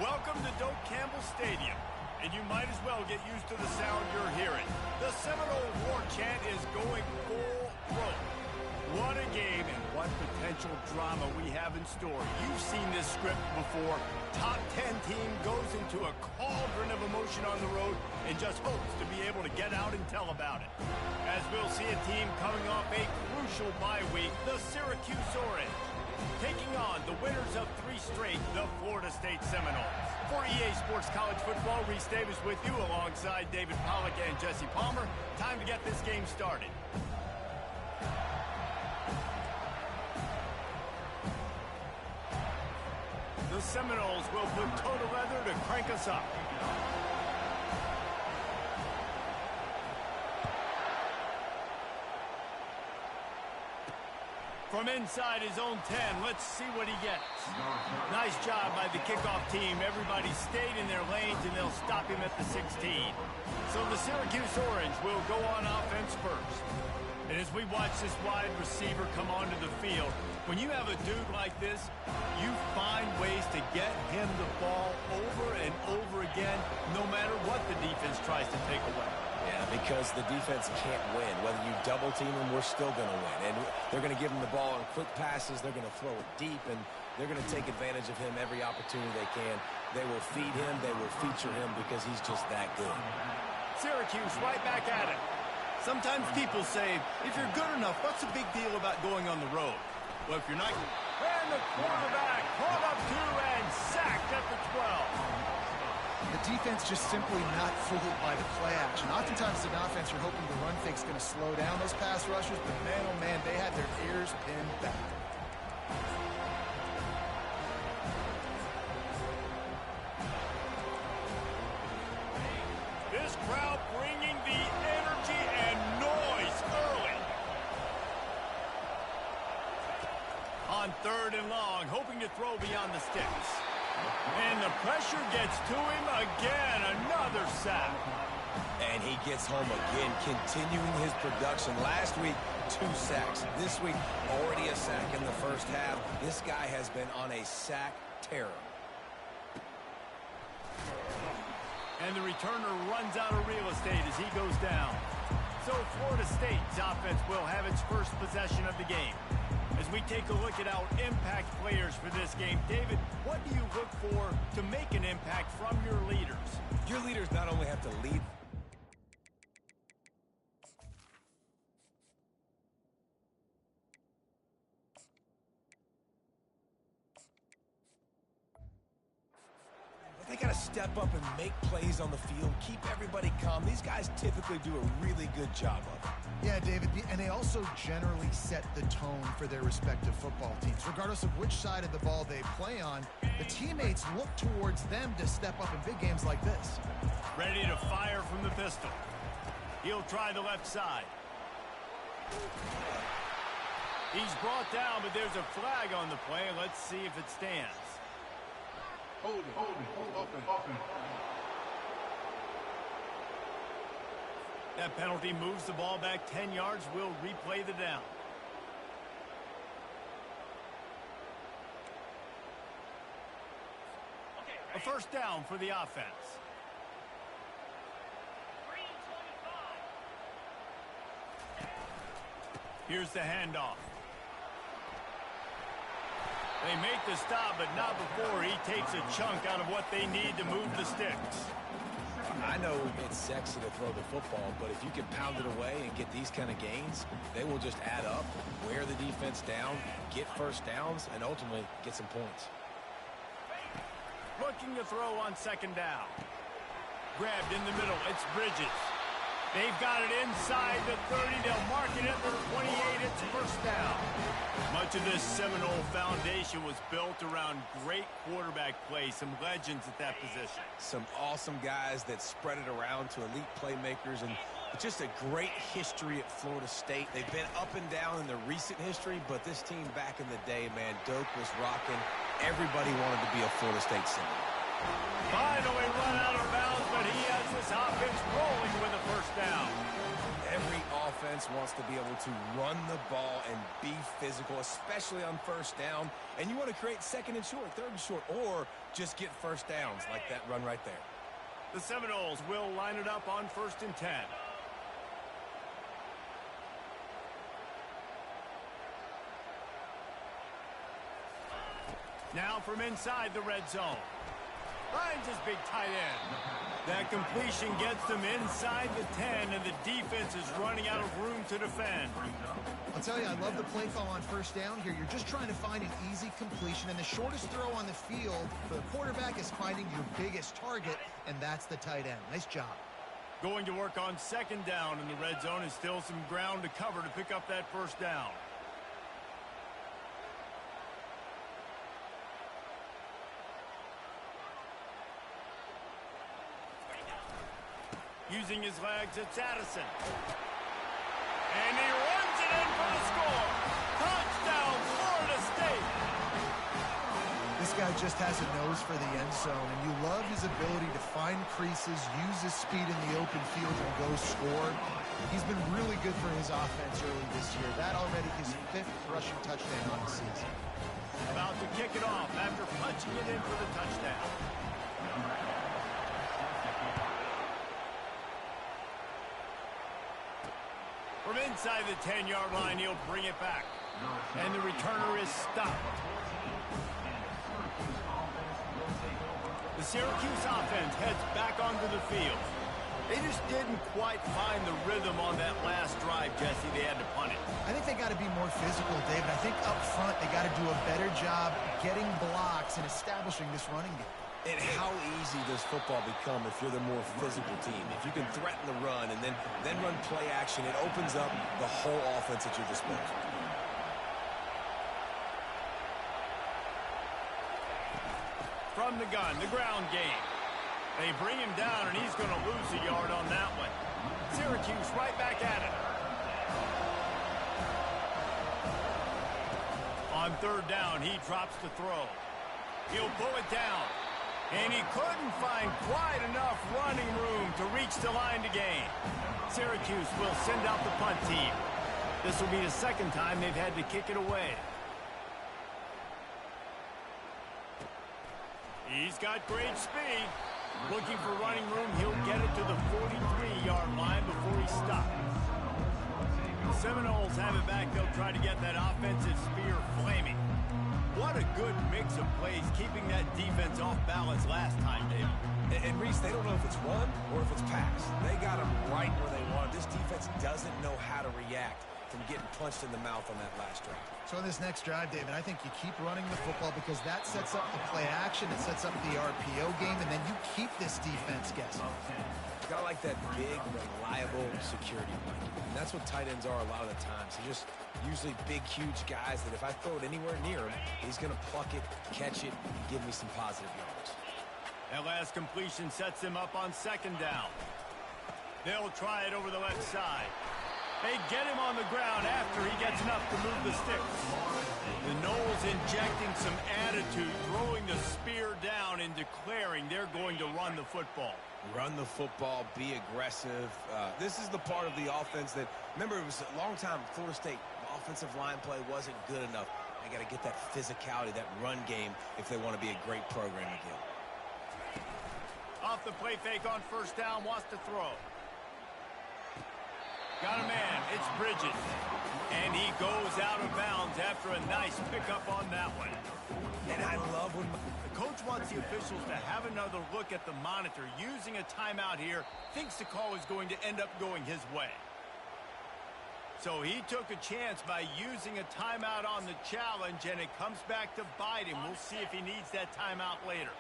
Welcome to Doak Stadium, and you might as well get used to the sound you're hearing. The Seminole war chant is going full throat. What a game and what potential drama we have in store. You've seen this script before. Top 10 team goes into a cauldron of emotion on the road and just hopes to be able to get out and tell about it. As we'll see a team coming off a crucial bye week, the Syracuse Orange, taking on the winners of 3 straight, the Florida State Seminoles. For EA Sports College Football, Reese Davis with you alongside David Pollack and Jesse Palmer. Time to get this game started. The Seminoles will put toe to leather to crank us up. From inside his own 10, let's see what he gets. Nice job by the kickoff team. Everybody stayed in their lanes, and they'll stop him at the 16. So the Syracuse Orange will go on offense first. And as we watch this wide receiver come onto the field, when you have a dude like this, you find ways to get him the ball over and over again, no matter what the defense tries to take away. Yeah, because the defense can't win. Whether you double team them, we're still going to win. And they're going to give him the ball on quick passes. They're going to throw it deep, and they're going to take advantage of him every opportunity they can. They will feed him. They will feature him because he's just that good. Syracuse right back at it. Sometimes people say, if you're good enough, what's the big deal about going on the road? Well, if you're not... And the quarterback caught up 2 and sacked at the 12. The defense just simply not fooled by the play action. Oftentimes, in offense, you're hoping the run fake's going to slow down those pass rushers, but man, oh man, they had their ears pinned back. This crowd bringing the energy and noise early. On 3rd and long, hoping to throw beyond the sticks. And the pressure gets to him again. Another sack. And he gets home again, continuing his production. Last week, 2 sacks. This week, already a sack in the first half. This guy has been on a sack terror. And the returner runs out of real estate as he goes down. So Florida State's offense will have its first possession of the game. As we take a look at our impact players for this game, David, what do you look for to make an impact from your leaders? Your leaders not only have to lead... They got to step up and make plays on the field, keep everybody calm. These guys typically do a really good job of it. Yeah, David, and they also generally set the tone for their respective football teams. Regardless of which side of the ball they play on, the teammates look towards them to step up in big games like this. Ready to fire from the pistol. He'll try the left side. He's brought down, but there's a flag on the play. Let's see if it stands. Hold it, open. That penalty moves the ball back 10 yards. We'll replay the down. A first down for the offense. Here's the handoff. They make the stop, but not before he takes a chunk out of what they need to move the sticks. I know it's sexy to throw the football, but if you can pound it away and get these kind of gains, they will just add up, wear the defense down, get first downs, and ultimately get some points. Looking to throw on 2nd down. Grabbed in the middle. It's Bridges. They've got it inside the 30. They'll mark it at the 28. It's first down. Much of this Seminole foundation was built around great quarterback play, some legends at that position. Some awesome guys that spread it around to elite playmakers, and just a great history at Florida State. They've been up and down in the recent history, but this team back in the day, man, Doak was rocking. Everybody wanted to be a Florida State Seminole. Finally run out of bounds, but he has this offense rolling with a first down. Every offense wants to be able to run the ball and be physical, especially on first down. And you want to create second and short, third and short, or just get first downs like that run right there. The Seminoles will line it up on 1st and 10. Now from inside the red zone. Finds his big tight end. That completion gets them inside the 10, and the defense is running out of room to defend. I'll tell you, I love the play call on first down here. You're just trying to find an easy completion, and the shortest throw on the field for the quarterback is finding your biggest target, and that's the tight end. Nice job. Going to work on 2nd down in the red zone, and still some ground to cover to pick up that first down. Using his legs, it's Addison. And he runs it in for the score. Touchdown, Florida State. This guy just has a nose for the end zone, and you love his ability to find creases, use his speed in the open field, and go score. He's been really good for his offense early this year. That already his 5th rushing touchdown on the season. About to kick it off after punching it in for the touchdown. From inside the 10-yard line, he'll bring it back. And the returner is stopped. The Syracuse offense heads back onto the field. They just didn't quite find the rhythm on that last drive, Jesse. They had to punt it. I think they got to be more physical, David. I think up front they got to do a better job getting blocks and establishing this running game. And how easy does football become if you're the more physical team? If you can threaten the run and then run play action, it opens up the whole offense at your disposal. From the gun, the ground game. They bring him down, and he's going to lose a yard on that one. Syracuse right back at it. On 3rd down, he drops the throw. He'll pull it down. And he couldn't find quite enough running room to reach the line to gain. Syracuse will send out the punt team. This will be the 2nd time they've had to kick it away. He's got great speed. Looking for running room, he'll get it to the 43-yard line before he stops. The Seminoles have it back. They'll try to get that offensive spear flaming. What a good mix of plays, keeping that defense off balance last time, David. And Reese, they don't know if it's run or if it's pass. They got them right where they want. This defense doesn't know how to react from getting punched in the mouth on that last drive. So in this next drive, David, I think you keep running the football because that sets up the play action, it sets up the RPO game, and then you keep this defense guessing. Got like that big, reliable security blanket. And that's what tight ends are a lot of the times. They're just usually big, huge guys that if I throw it anywhere near him, he's going to pluck it, catch it, and give me some positive yards. That last completion sets him up on 2nd down. They'll try it over the left side. They get him on the ground after he gets enough to move the sticks. The Noles injecting some attitude, throwing the spear down and declaring they're going to run the football. Run the football, be aggressive. This is the part of the offense that, remember, it was a long time, Florida State offensive line play wasn't good enough. They got to get that physicality, that run game, if they want to be a great program again. Off the play fake on 1st down, wants to throw. Got a man, it's Bridges. And he goes out of bounds after a nice pickup on that one. And I love when the coach wants the officials to have another look at the monitor. Using a timeout here, thinks the call is going to end up going his way. So he took a chance by using a timeout on the challenge, and it comes back to bite him. We'll see if he needs that timeout later.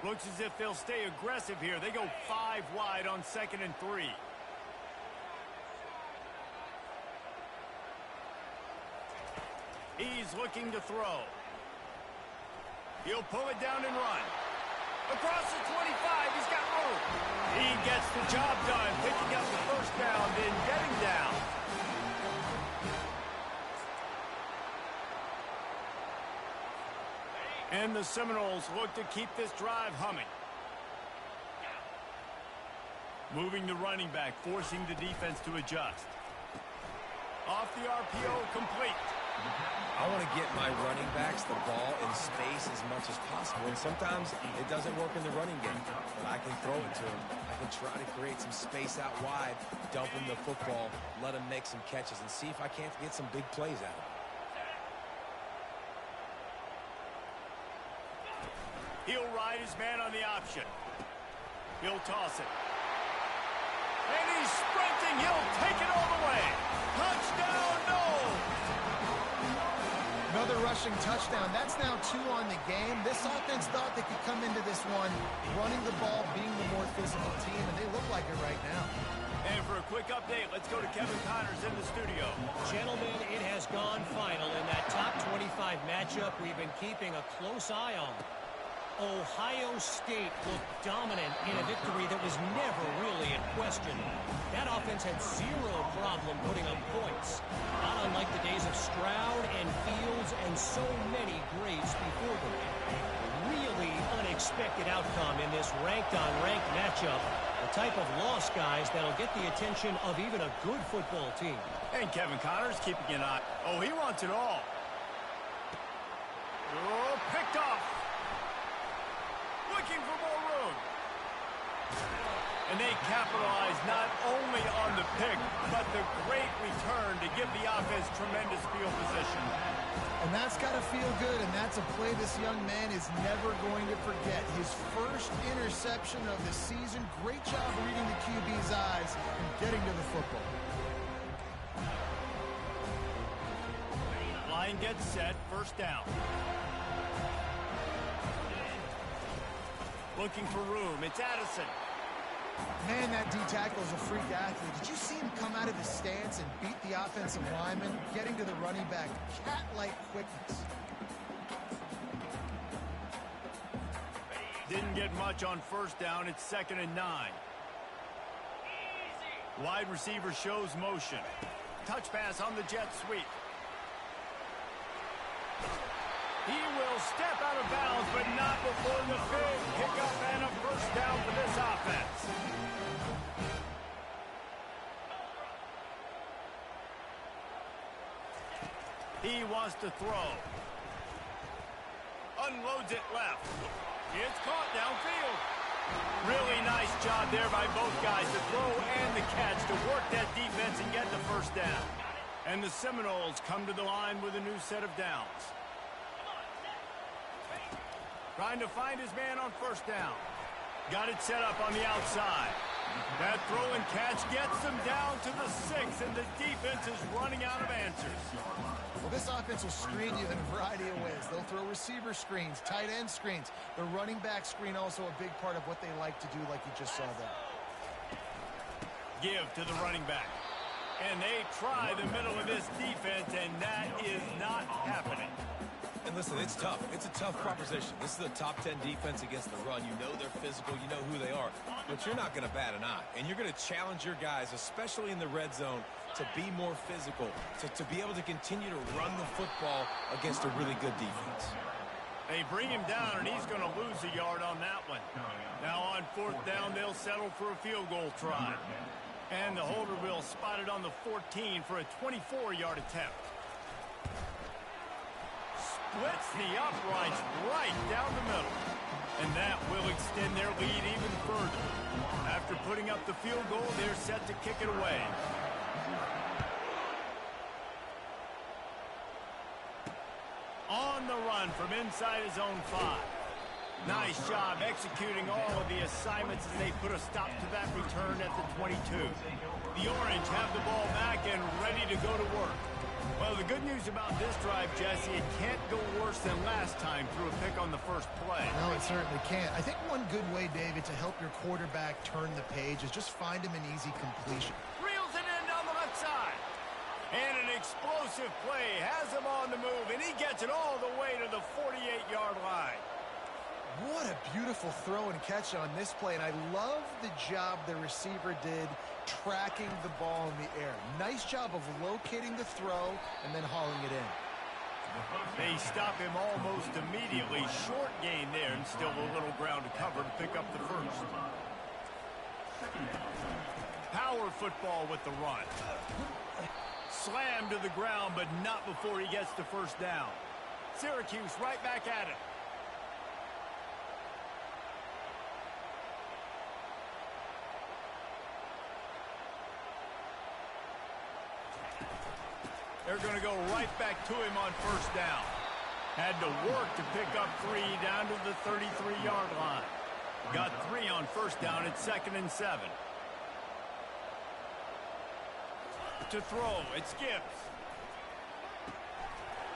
Looks as if they'll stay aggressive here. They go 5 wide on 2nd and 3. He's looking to throw. He'll pull it down and run. Across the 25, he's got room. He gets the job done, picking up the 1st down, then getting down. And the Seminoles look to keep this drive humming. Moving the running back, forcing the defense to adjust. Off the RPO, complete. I want to get my running backs the ball in space as much as possible, and sometimes it doesn't work in the running game, but I can throw it to them. I can try to create some space out wide, dump him the football, let him make some catches, and see if I can't get some big plays out of him. He'll ride his man on the option. He'll toss it. And he's sprinting. He'll take it all the way. Touchdown, no! Another rushing touchdown. That's now 2 on the game. This offense thought they could come into this one running the ball, being the more physical team, and they look like it right now. And for a quick update, let's go to Kevin Connors in the studio. Gentlemen, it has gone final in that top 25 matchup we've been keeping a close eye on. Ohio State looked dominant in a victory that was never really in question. That offense had zero problem putting up points. Not unlike the days of Stroud and Fields and so many greats before them. Really unexpected outcome in this ranked-on-ranked matchup. The type of loss, guys, that'll get the attention of even a good football team. And Kevin Connors keeping an eye. Oh, he wants it all. Oh, picked off. Looking for more room. And they capitalize not only on the pick, but the great return to give the offense tremendous field position. And that's got to feel good, and that's a play this young man is never going to forget. His first interception of the season. Great job reading the QB's eyes and getting to the football. Line gets set, first down. Looking for room. It's Addison. Man, that D-tackle is a freak athlete. Did you see him come out of his stance and beat the offensive lineman, getting to the running back? Cat-like quickness. Didn't get much on first down. It's 2nd and 9. Wide receiver shows motion. Touch pass on the jet sweep. He will step out of bounds, but not before the big pickup and a first down for this offense. He wants to throw. Unloads it left. It's caught downfield. Really nice job there by both guys, the throw and the catch, to work that defense and get the first down. And the Seminoles come to the line with a new set of downs. Trying to find his man on first down. Got it set up on the outside. That throw and catch gets them down to the 6, and the defense is running out of answers. Well, this offense will screen you in a variety of ways. They'll throw receiver screens, tight end screens. The running back screen also a big part of what they like to do, like you just saw there. Give to the running back. And they try the middle of this defense, and that is not happening. And listen, it's tough. It's a tough proposition. This is a top 10 defense against the run. You know they're physical. You know who they are. But you're not going to bat an eye. And you're going to challenge your guys, especially in the red zone, to be more physical, to be able to continue to run the football against a really good defense. They bring him down, and he's going to lose a yard on that one. Now on 4th down, they'll settle for a field goal try. And the holder will spot it on the 14 for a 24-yard attempt. Splits the uprights right down the middle. And that will extend their lead even further. After putting up the field goal, they're set to kick it away. On the run from inside his own 5. Nice job executing all of the assignments as they put a stop to that return at the 22. The Orange have the ball back and ready to go to work. Well, the good news about this drive, Jesse, it can't go worse than last time through a pick on the first play. No, it certainly can't. I think one good way, David, to help your quarterback turn the page is just find him an easy completion. Reels it in down the left side. And an explosive play has him on the move, and he gets it all the way to the 48-yard line. What a beautiful throw and catch on this play, and I love the job the receiver did tracking the ball in the air. Nice job of locating the throw and then hauling it in. They stop him almost immediately. Short gain there, and still a little ground to cover to pick up the first. Power football with the run. slammed to the ground, but not before he gets the first down. Syracuse right back at it. They're going to go right back to him on first down. Had to work to pick up 3 down to the 33-yard line. Got 3 on first down at 2nd and 7. To throw, it's Gibbs.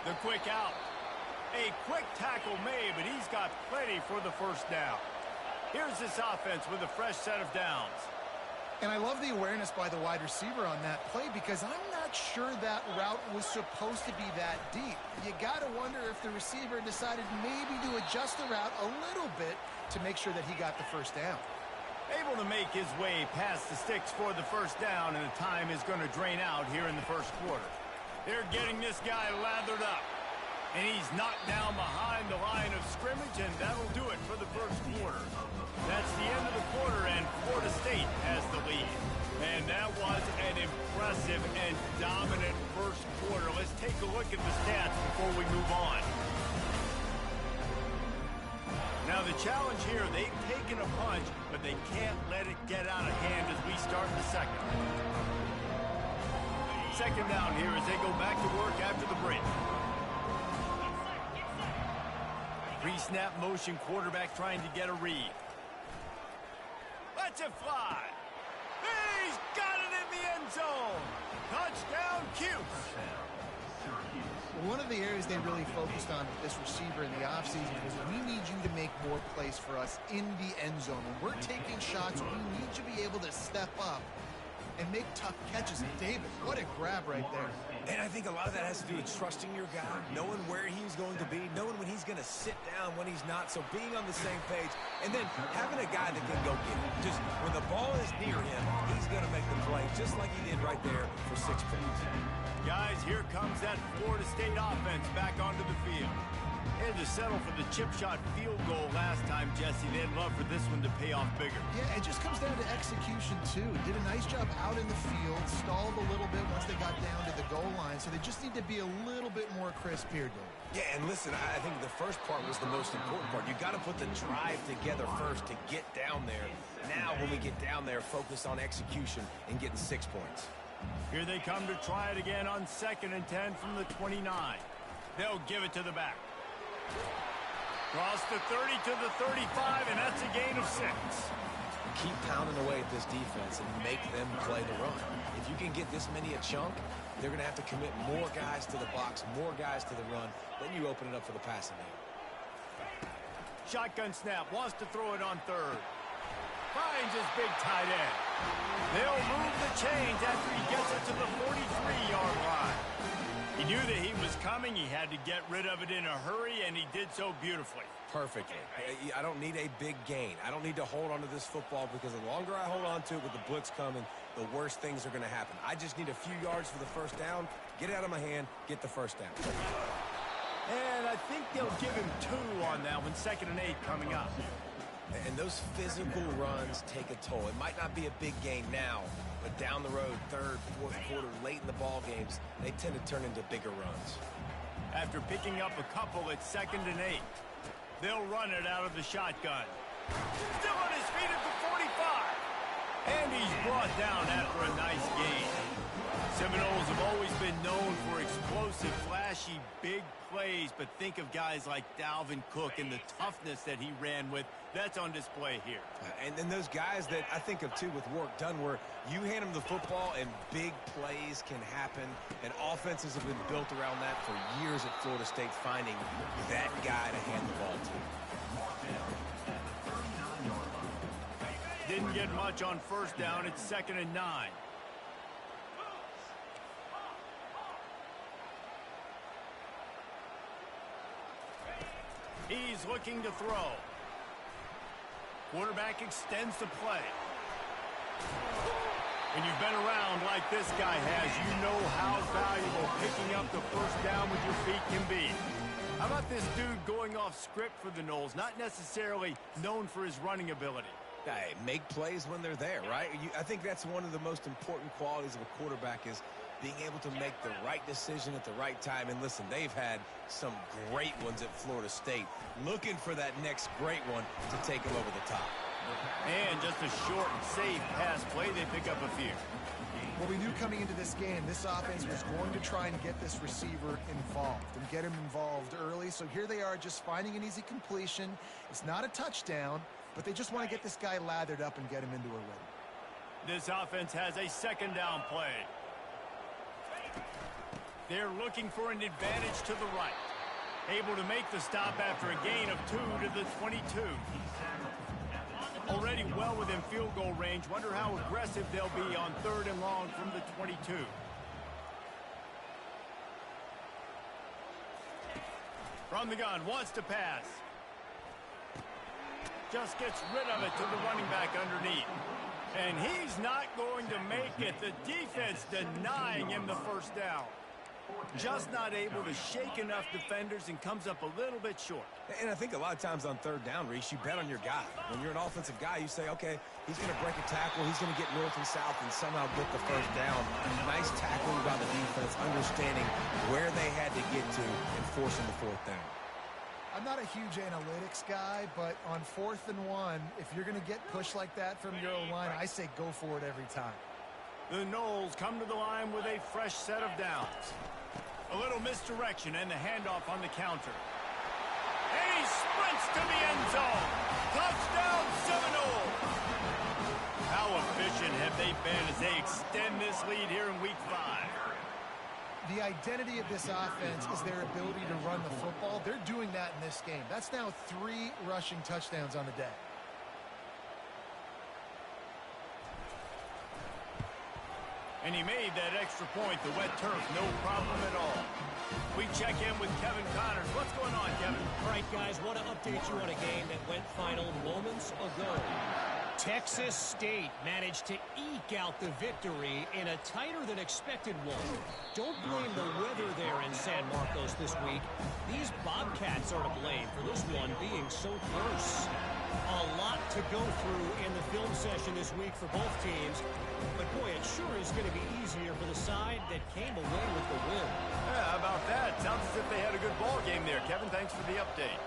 The quick out. A quick tackle made, but he's got plenty for the first down. Here's this offense with a fresh set of downs. And I love the awareness by the wide receiver on that play because I'm not sure that route was supposed to be that deep. You got to wonder if the receiver decided maybe to adjust the route a little bit to make sure that he got the first down. Able to make his way past the sticks for the first down, and the time is going to drain out here in the first quarter. They're getting this guy lathered up. And he's knocked down behind the line of scrimmage, and that'll do it for the first quarter. That's the end of the quarter, and Florida State has the lead. And that was an impressive and dominant first quarter. Let's take a look at the stats before we move on. Now the challenge here, they've taken a punch, but they can't let it get out of hand as we start the second. Second down here as they go back to work after the break. Pre-snap motion, quarterback trying to get a read. Lets it fly. He's got it in the end zone. Touchdown, Cuse. One of the areas they really focused on with this receiver in the offseason was we need you to make more plays for us in the end zone. When we're taking shots, we need you to be able to step up and make tough catches. And David, what a grab right there. And I think a lot of that has to do with trusting your guy, knowing where he's going to be, knowing when he's going to sit down, when he's not. So being on the same page, and then having a guy that can go get it. Just when the ball is near him, he's going to make the play, just like he did right there for 6 points. Guys, here comes that Florida State offense back onto the field. They had to settle for the chip shot field goal last time, Jesse. They'd love for this one to pay off bigger. Yeah, it just comes down to execution, too. Did a nice job out in the field, stalled a little bit once they got down to the goal line, so they just need to be a little bit more crisp here, Doak. Yeah, and listen, I think the first part was the most important part. You got to put the drive together first to get down there. Now, when we get down there, focus on execution and getting 6 points. Here they come to try it again on 2nd and 10 from the 29. They'll give it to the back. Cross the 30 to the 35, and that's a gain of 6. Keep pounding away at this defense and make them play the run. If you can get this many a chunk, they're going to have to commit more guys to the box, more guys to the run. Then you open it up for the passing game. Shotgun snap, wants to throw it on 3rd. Finds his big tight end. They'll move the chains after he gets it to the 43-yard line. He knew that he was coming. He had to get rid of it in a hurry, and he did so beautifully. Perfectly. I don't need a big gain. I don't need to hold on to this football because the longer I hold on to it with the blitz coming, the worse things are going to happen. I just need a few yards for the first down, get it out of my hand, get the first down. And I think they'll give him 2 on that one, 2nd and 8 coming up. And those physical runs take a toll. It might not be a big gain now, but down the road, 3rd, 4th quarter, late in the ball games, they tend to turn into bigger runs. After picking up a couple at 2nd and 8, they'll run it out of the shotgun. Still on his feet at the 45. And he's brought down after a nice gain. Seminoles have always been known for explosive, flashy, big plays, but think of guys like Dalvin Cook and the toughness that he ran with. That's on display here. And then those guys that I think of, too, with work done, where you hand them the football and big plays can happen, and offenses have been built around that for years at Florida State, finding that guy to hand the ball to. Didn't get much on first down. It's 2nd and 9. He's looking to throw. Quarterback extends the play. When you've been around like this guy has, you know how valuable picking up the first down with your feet can be. How about this dude going off script for the Noles? Not necessarily known for his running ability. Hey, make plays when they're there, right? I think that's one of the most important qualities of a quarterback is being able to make the right decision at the right time. And listen, they've had some great ones at Florida State. Looking for that next great one to take them over the top. And just a short and safe pass play, they pick up a few. Well, we knew coming into this game, this offense was going to try and get this receiver involved and get him involved early. So here they are just finding an easy completion. It's not a touchdown, but they just want to get this guy lathered up and get him into a rhythm. This offense has a second down play. They're looking for an advantage to the right. Able to make the stop after a gain of 2 to the 22. Already well within field goal range. Wonder how aggressive they'll be on 3rd and long from the 22. From the gun, wants to pass. Just gets rid of it to the running back underneath. And he's not going to make it. The defense denying him the first down. Just not able to shake enough defenders and comes up a little bit short. And I think a lot of times on 3rd down, Reese, you bet on your guy. When you're an offensive guy, you say, okay, he's going to break a tackle, he's going to get north and south and somehow get the first down. Nice tackling by the defense, understanding where they had to get to and forcing the 4th down. I'm not a huge analytics guy, but on 4th and 1, if you're going to get pushed like that from your O-line, I say go for it every time. The Noles come to the line with a fresh set of downs. A little misdirection and the handoff on the counter. And he sprints to the end zone. Touchdown Seminole. How efficient have they been as they extend this lead here in week 5? The identity of this offense is their ability to run the football. They're doing that in this game. That's now 3 rushing touchdowns on the day. And he made that extra point, the wet turf, no problem at all. We check in with Kevin Connors. What's going on, Kevin? All right, guys, want to update you on a game that went final moments ago. Texas State managed to eke out the victory in a tighter-than-expected one. Don't blame the weather there in San Marcos this week. These Bobcats are to blame for this one being so close. A lot to go through in the film session this week for both teams. But, boy, it sure is going to be easier for the side that came away with the win. Yeah, how about that? Sounds as if they had a good ball game there. Kevin, thanks for the update.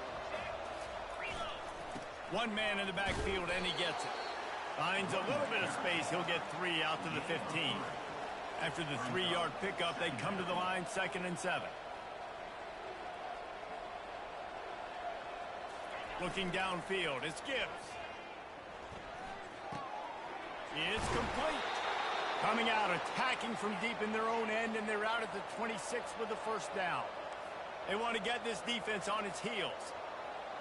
One man in the backfield, and he gets it. Finds a little bit of space. He'll get 3 out to the 15. After the 3-yard pickup, they come to the line, 2nd and 7. Looking downfield, it's Gibbs. It's complete. Coming out, attacking from deep in their own end, and they're out at the 26 with the first down. They want to get this defense on its heels.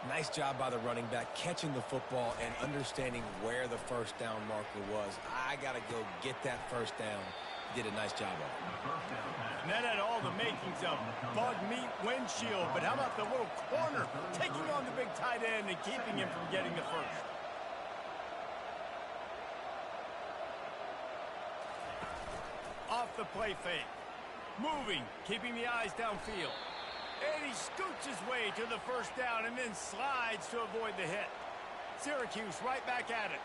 Nice job by the running back, catching the football and understanding where the first down marker was. I got to go get that first down. Did a nice job of it. And that had all the makings of bug meat windshield. But how about the little corner taking on the big tight end and keeping him from getting the first? Off the play fake. Moving, keeping the eyes downfield. And he scoots his way to the first down and then slides to avoid the hit. Syracuse right back at it.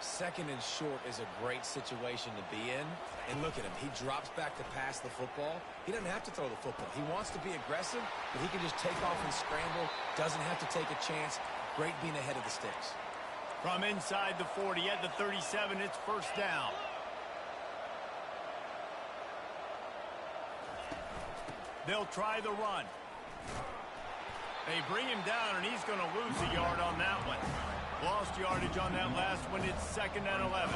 2nd and short is a great situation to be in. And look at him. He drops back to pass the football. He doesn't have to throw the football. He wants to be aggressive, but he can just take off and scramble. Doesn't have to take a chance. Great being ahead of the sticks. From inside the 40 at the 37, it's first down. They'll try the run. They bring him down, and he's going to lose a yard on that one. Lost yardage on that last one. It's 2nd and 11.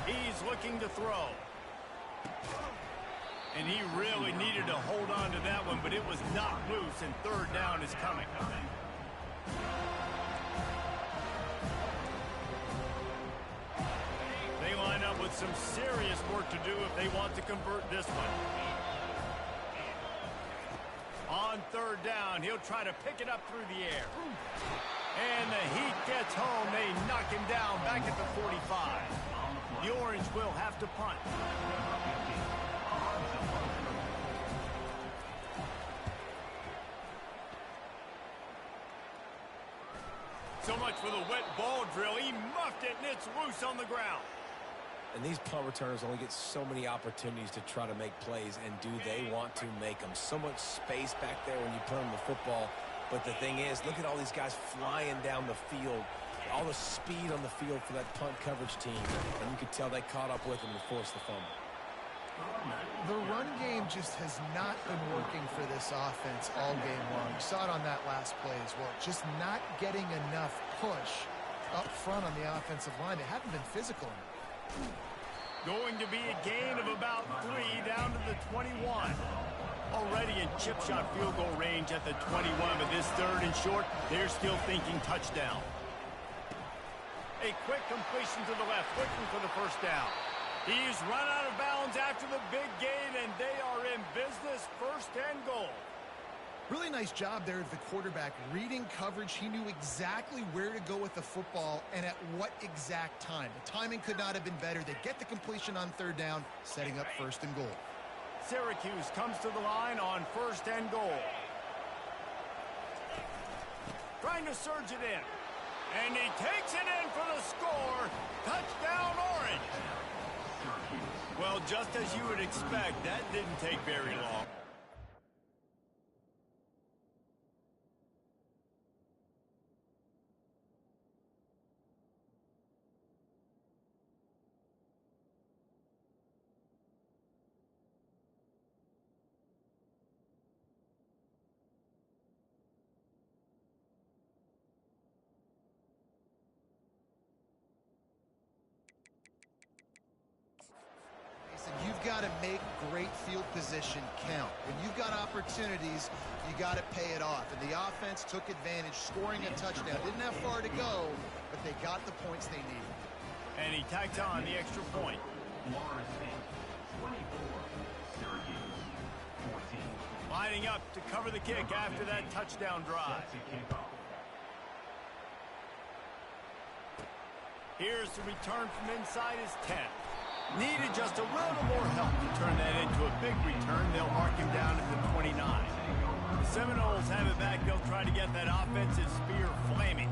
He's looking to throw. And he really needed to hold on to that one, but it was not loose, and 3rd down is coming. They line up with some serious work to do if they want to convert this one. On 3rd down, he'll try to pick it up through the air. And the heat gets home. They knock him down back at the 45. The Orange will have to punt. So much for the wet ball drill. He muffed it, and it's loose on the ground. And these punt returners only get so many opportunities to try to make plays, and do they want to make them? So much space back there when you put them the football. But the thing is, look at all these guys flying down the field, all the speed on the field for that punt coverage team. And you could tell they caught up with them to force the fumble. The run game just has not been working for this offense all game long. You saw it on that last play as well. Just not getting enough push up front on the offensive line. They haven't been physical enough. Going to be a gain of about 3 down to the 21. Already in chip shot field goal range at the 21, but this 3rd and short, they're still thinking touchdown. A quick completion to the left, looking for the first down. He's run out of bounds after the big gain, and they are in business, 1st and goal. Really nice job there of the quarterback. Reading coverage, he knew exactly where to go with the football and at what exact time. The timing could not have been better. They get the completion on 3rd down, setting up 1st and goal. Syracuse comes to the line on 1st and goal. Trying to surge it in. And he takes it in for the score. Touchdown, Orange. Well, just as you would expect, that didn't take very long. You've got to make great field position count. When you've got opportunities, you got to pay it off. And the offense took advantage, scoring a touchdown. Didn't have far to go, but they got the points they needed. And he tacked on the extra point. Lining up to cover the kick after that touchdown drive. Here's the return from inside his 10. Needed just a little more help to turn that into a big return. They'll mark him down at the 29. The Seminoles have it back. They'll try to get that offensive spear flaming.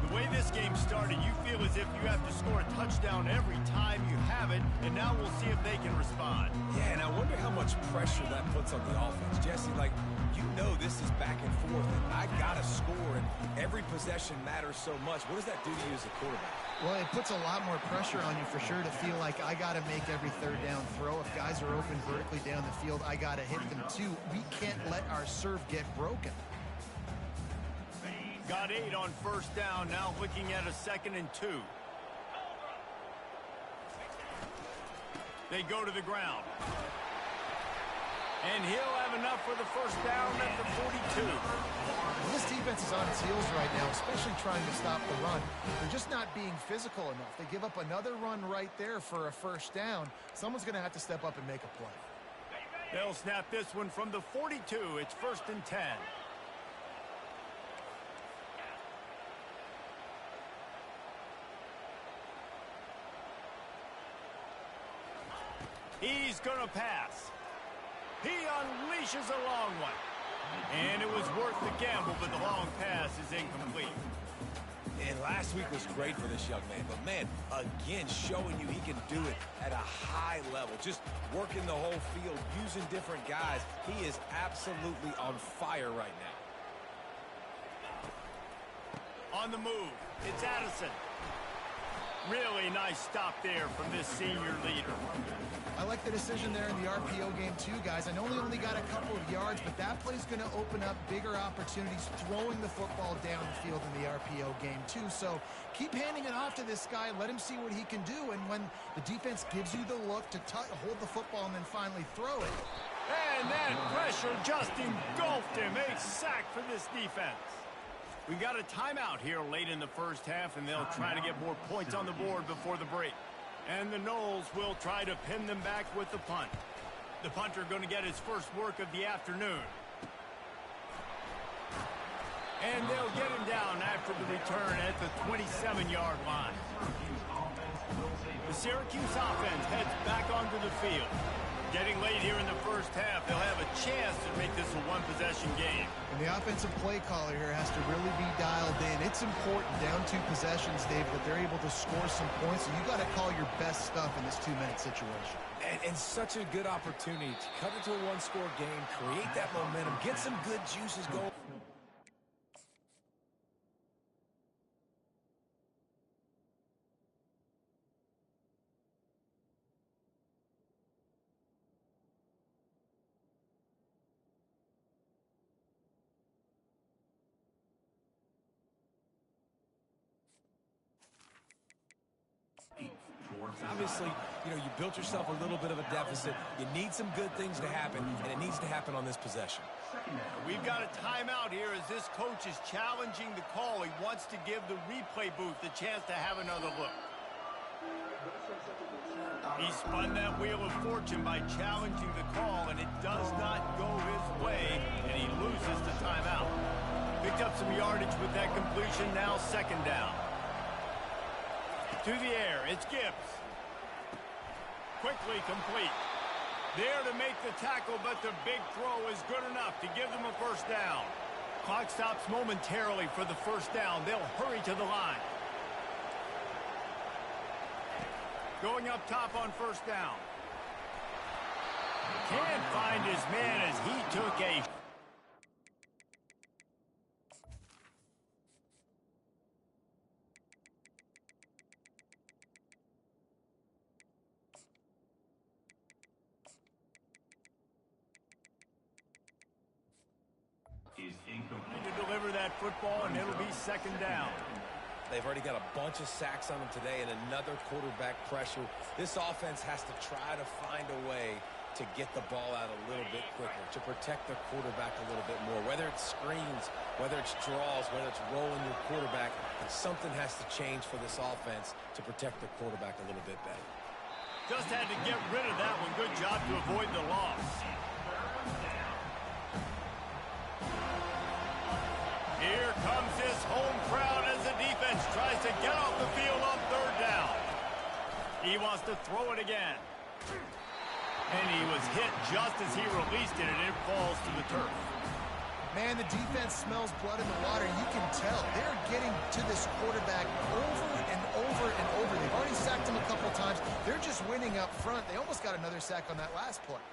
The way this game started, you feel as if you have to score a touchdown every time you have it, and now we'll see if they can respond. Yeah, and I wonder how much pressure that puts on the offense. Jesse, like, you know this is back and forth, and I got to score, and every possession matters so much. What does that do to you as a quarterback? Well, it puts a lot more pressure on you for sure to feel like I got to make every 3rd down throw. If guys are open vertically down the field, I got to hit them too. We can't let our serve get broken. Got 8 on 1st down, now looking at a 2nd and 2. They go to the ground. And he'll have enough for the 1st down at the 42. Well, this defense is on its heels right now, especially trying to stop the run. They're just not being physical enough. They give up another run right there for a 1st down. Someone's going to have to step up and make a play. They'll snap this one from the 42. It's 1st and 10. He's going to pass. He unleashes a long one. And it was worth the gamble, but the long pass is incomplete. And last week was great for this young man. But, man, again, showing you he can do it at a high level. Just working the whole field, using different guys. He is absolutely on fire right now. On the move, it's Addison. Really nice stop there from this senior leader. I like the decision there in the RPO game too, guys. I know he only got a couple of yards, but that play's going to open up bigger opportunities throwing the football down the field in the RPO game too. So keep handing it off to this guy. Let him see what he can do. And when the defense gives you the look to hold the football and then finally throw it. And that pressure just engulfed him. A sack for this defense. We got a timeout here late in the 1st half, and they'll try to get more points on the board before the break. And the Noles will try to pin them back with the punt. The punter going to get his first work of the afternoon. And they'll get him down after the return at the 27-yard line. The Syracuse offense heads back onto the field. Getting late here in the first half, they'll have a chance to make this a one-possession game. And the offensive play caller here has to really be dialed in. It's important, down 2 possessions, Dave, that they're able to score some points. So you got to call your best stuff in this 2-minute situation. And such a good opportunity to cut into a one-score game, create that momentum, get some good juices going. Obviously, you built yourself a little bit of a deficit. You need some good things to happen, and it needs to happen on this possession. We've got a timeout here as this coach is challenging the call. He wants to give the replay booth the chance to have another look. He spun that wheel of fortune by challenging the call, and it does not go his way, and he loses the timeout. Picked up some yardage with that completion, now 2nd down. To the air, it's Gibbs. Quickly complete. There to make the tackle, but the big throw is good enough to give them a 1st down. Clock stops momentarily for the 1st down. They'll hurry to the line. Going up top on 1st down. Can't find his man as he took a... to deliver that football, and it'll be 2nd down. They've already got a bunch of sacks on them today and another quarterback pressure. This offense has to try to find a way to get the ball out a little bit quicker, to protect their quarterback a little bit more. Whether it's screens, whether it's draws, whether it's rolling your quarterback, something has to change for this offense to protect the quarterback a little bit better. Just had to get rid of that one. Good job to avoid the loss. Here comes this home crowd as the defense tries to get off the field on 3rd down. He wants to throw it again. And he was hit just as he released it, and it falls to the turf. Man, the defense smells blood in the water. You can tell. They're getting to this quarterback over and over and over. They've already sacked him a couple times. They're just winning up front. They almost got another sack on that last play.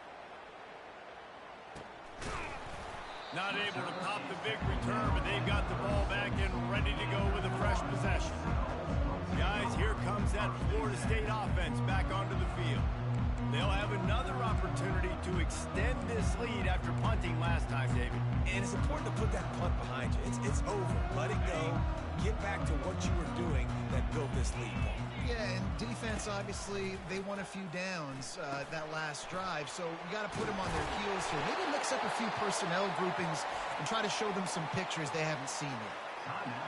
Not able to pop the big return, but they've got the ball back and ready to go with a fresh possession. Guys, here comes that Florida State offense back onto the field. They'll have another opportunity to extend this lead after punting last time, David. And it's important to put that punt behind you. It's over. Let it go. Get back to what you were doing that built this lead, Paul. Yeah, and defense, obviously, they won a few downs that last drive, so we got to put them on their heels here. Maybe mix up a few personnel groupings and try to show them some pictures they haven't seen yet.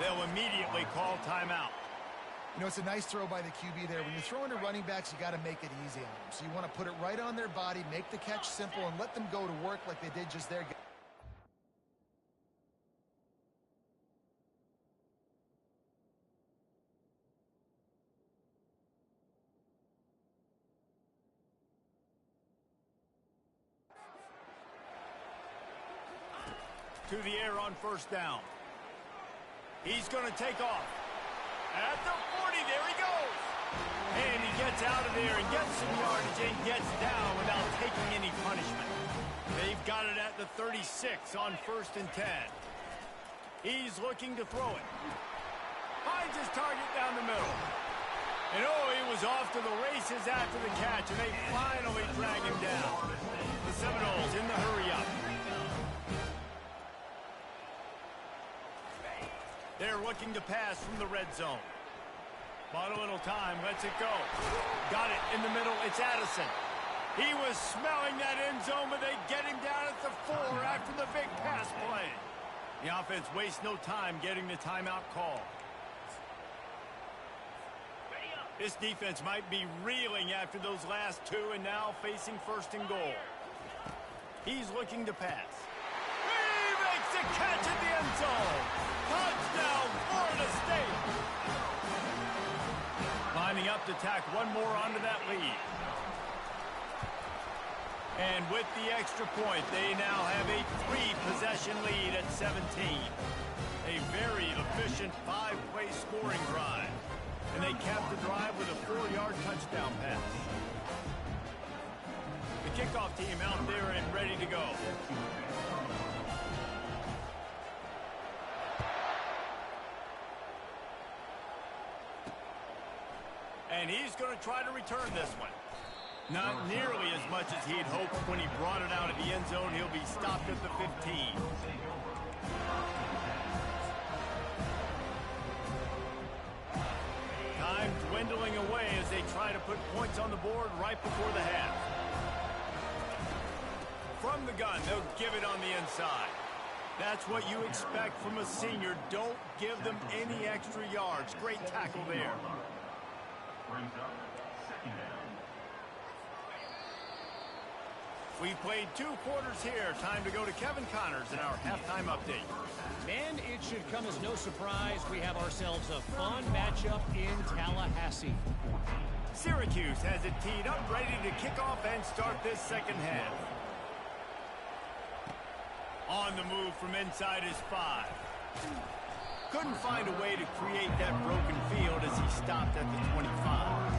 They'll immediately call timeout. It's a nice throw by the QB there. When you're throwing to running backs, you got to make it easy on them. So you want to put it right on their body, make the catch simple, and let them go to work like they did just there. To the air on 1st down. He's going to take off. At the 40, there he goes. And he gets out of there and gets some yardage and gets down without taking any punishment. They've got it at the 36 on 1st and 10. He's looking to throw it. Finds his target down the middle. And he was off to the races after the catch, and they finally drag him down. The Seminoles in the hurry-up. They're looking to pass from the red zone. Bought a little time, lets it go. Got it in the middle, it's Addison. He was smelling that end zone, but they get him down at the 4 after the big pass play. The offense wastes no time getting the timeout call. This defense might be reeling after those last 2 and now facing 1st and goal. He's looking to pass. He makes the catch at the end zone. Touchdown, Florida State. Lining up to tack one more onto that lead. And with the extra point, they now have a 3-possession lead at 17. A very efficient 5-play scoring drive. And they capped the drive with a 4-yard touchdown pass. The kickoff team out there and ready to go. And he's going to try to return this one. Not nearly as much as he'd hoped when he brought it out of the end zone. He'll be stopped at the 15. Time dwindling away as they try to put points on the board right before the half. From the gun, they'll give it on the inside. That's what you expect from a senior. Don't give them any extra yards. Great tackle there. We've played 2 quarters here. Time to go to Kevin Connors in our halftime update. And it should come as no surprise. We have ourselves a fun matchup in Tallahassee. Syracuse has it teed up, ready to kick off and start this second half. On the move from inside his 5. Couldn't find a way to create that broken field as he stopped at the 25.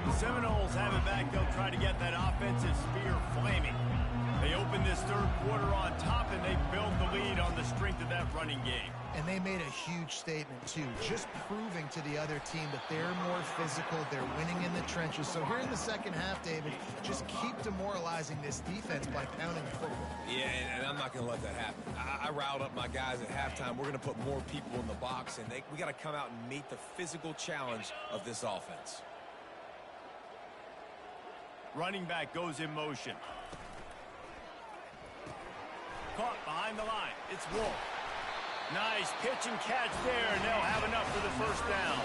The Seminoles have it back. They'll try to get that offensive spear flaming. They open this third quarter on top, and they build the lead on the strength of that running game. And they made a huge statement, too, just proving to the other team that they're more physical, they're winning in the trenches. So here in the second half, David, just keep demoralizing this defense by pounding the football. Yeah, and I'm not going to let that happen. I riled up my guys at halftime. We're going to put more people in the box, and we got to come out and meet the physical challenge of this offense. Running back goes in motion. Caught behind the line. It's Wolf. Nice pitch and catch there, and they'll have enough for the first down.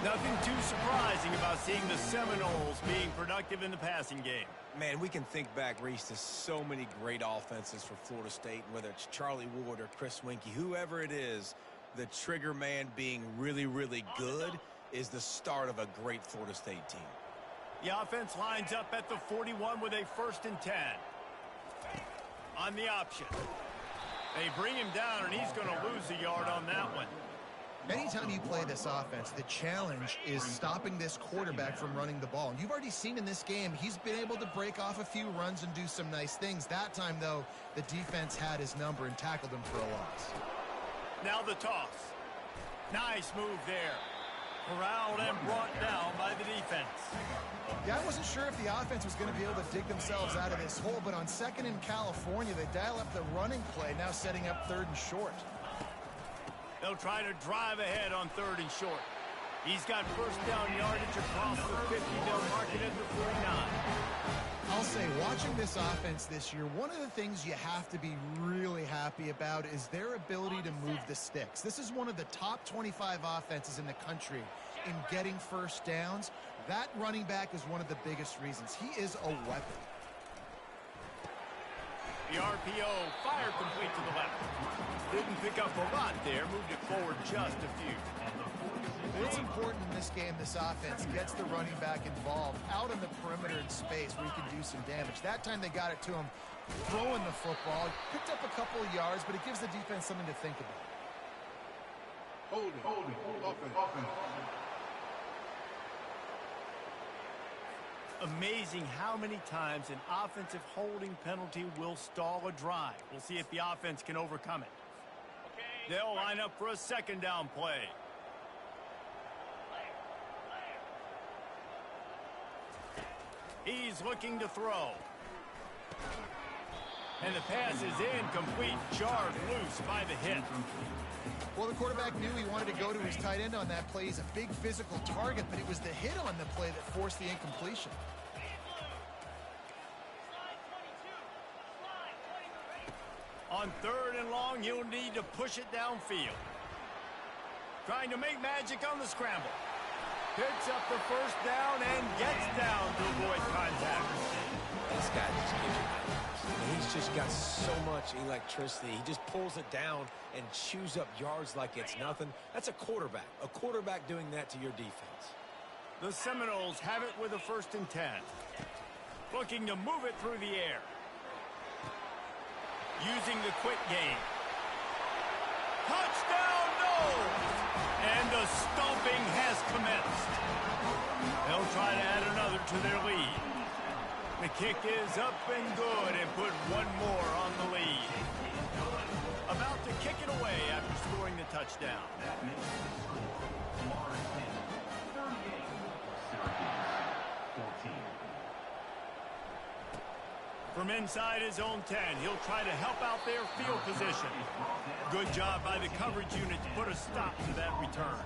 Nothing too surprising about seeing the Seminoles being productive in the passing game. Man, we can think back, Reese, to so many great offenses for Florida State, whether it's Charlie Ward or Chris Winkie, whoever it is, the trigger man being really, really good is the start of a great Florida State team. The offense lines up at the 41 with a 1st and 10. On the option. They bring him down, and he's going to lose a yard on that one. Anytime you play this offense, the challenge is stopping this quarterback from running the ball. And you've already seen in this game, he's been able to break off a few runs and do some nice things. That time, though, the defense had his number and tackled him for a loss. Now the toss. Nice move there. Corralled and brought down by the defense. Yeah, I wasn't sure if the offense was going to be able to dig themselves out of this hole, but on 2nd in California, they dial up the running play, now setting up 3rd and short. They'll try to drive ahead on 3rd and short. He's got first down yardage across the 50. They'll mark it at the 49. I'll say, watching this offense this year, one of the things you have to be really happy about is their ability to move the sticks. This is one of the top 25 offenses in the country in getting first downs. That running back is one of the biggest reasons. He is a weapon. The RPO fired complete to the left. Didn't pick up a lot there. Moved it forward just a few. It's important in this game, this offense gets the running back involved out on the perimeter in space where he can do some damage. That time they got it to him throwing the football. Picked up a couple of yards, but it gives the defense something to think about. Hold it. Offense. Amazing how many times an offensive holding penalty will stall a drive. We'll see if the offense can overcome it. They'll line up for a 2nd down play. He's looking to throw. And the pass is incomplete, jarred loose by the hit. Well, the quarterback knew he wanted to go to his tight end on that play. He's a big physical target, but it was the hit on the play that forced the incompletion. On 3rd and long, he'll need to push it downfield. Trying to make magic on the scramble. Picks up the first down and gets down to avoid contact. This guy just gives you he's just got so much electricity. He just pulls it down and chews up yards like it's nothing. That's a quarterback. A quarterback doing that to your defense. The Seminoles have it with a 1st and 10. Looking to move it through the air. Using the quick game. Touchdown, no! And the stomping has commenced. They'll try to add another to their lead. The kick is up and good and put one more on the lead. About to kick it away after scoring the touchdown. From inside his own 10, he'll try to help out their field position. Good job by the coverage unit to put a stop to that return.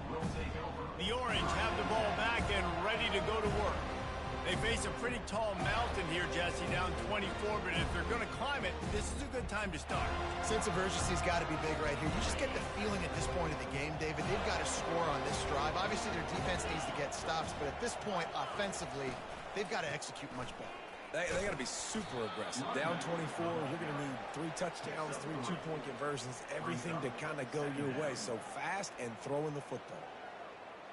The Orange have the ball back and ready to go to work. They face a pretty tall mountain here, Jesse, down 24, but if they're going to climb it, this is a good time to start. Sense of urgency's got to be big right here. You just get the feeling at this point of the game, David, they've got to score on this drive. Obviously, their defense needs to get stops, but at this point, offensively, they've got to execute much better. They got to be super aggressive. Down 24, you're going to need 3 touchdowns, 3 two-point conversions, everything to kind of go your way. So fast and throwing the football.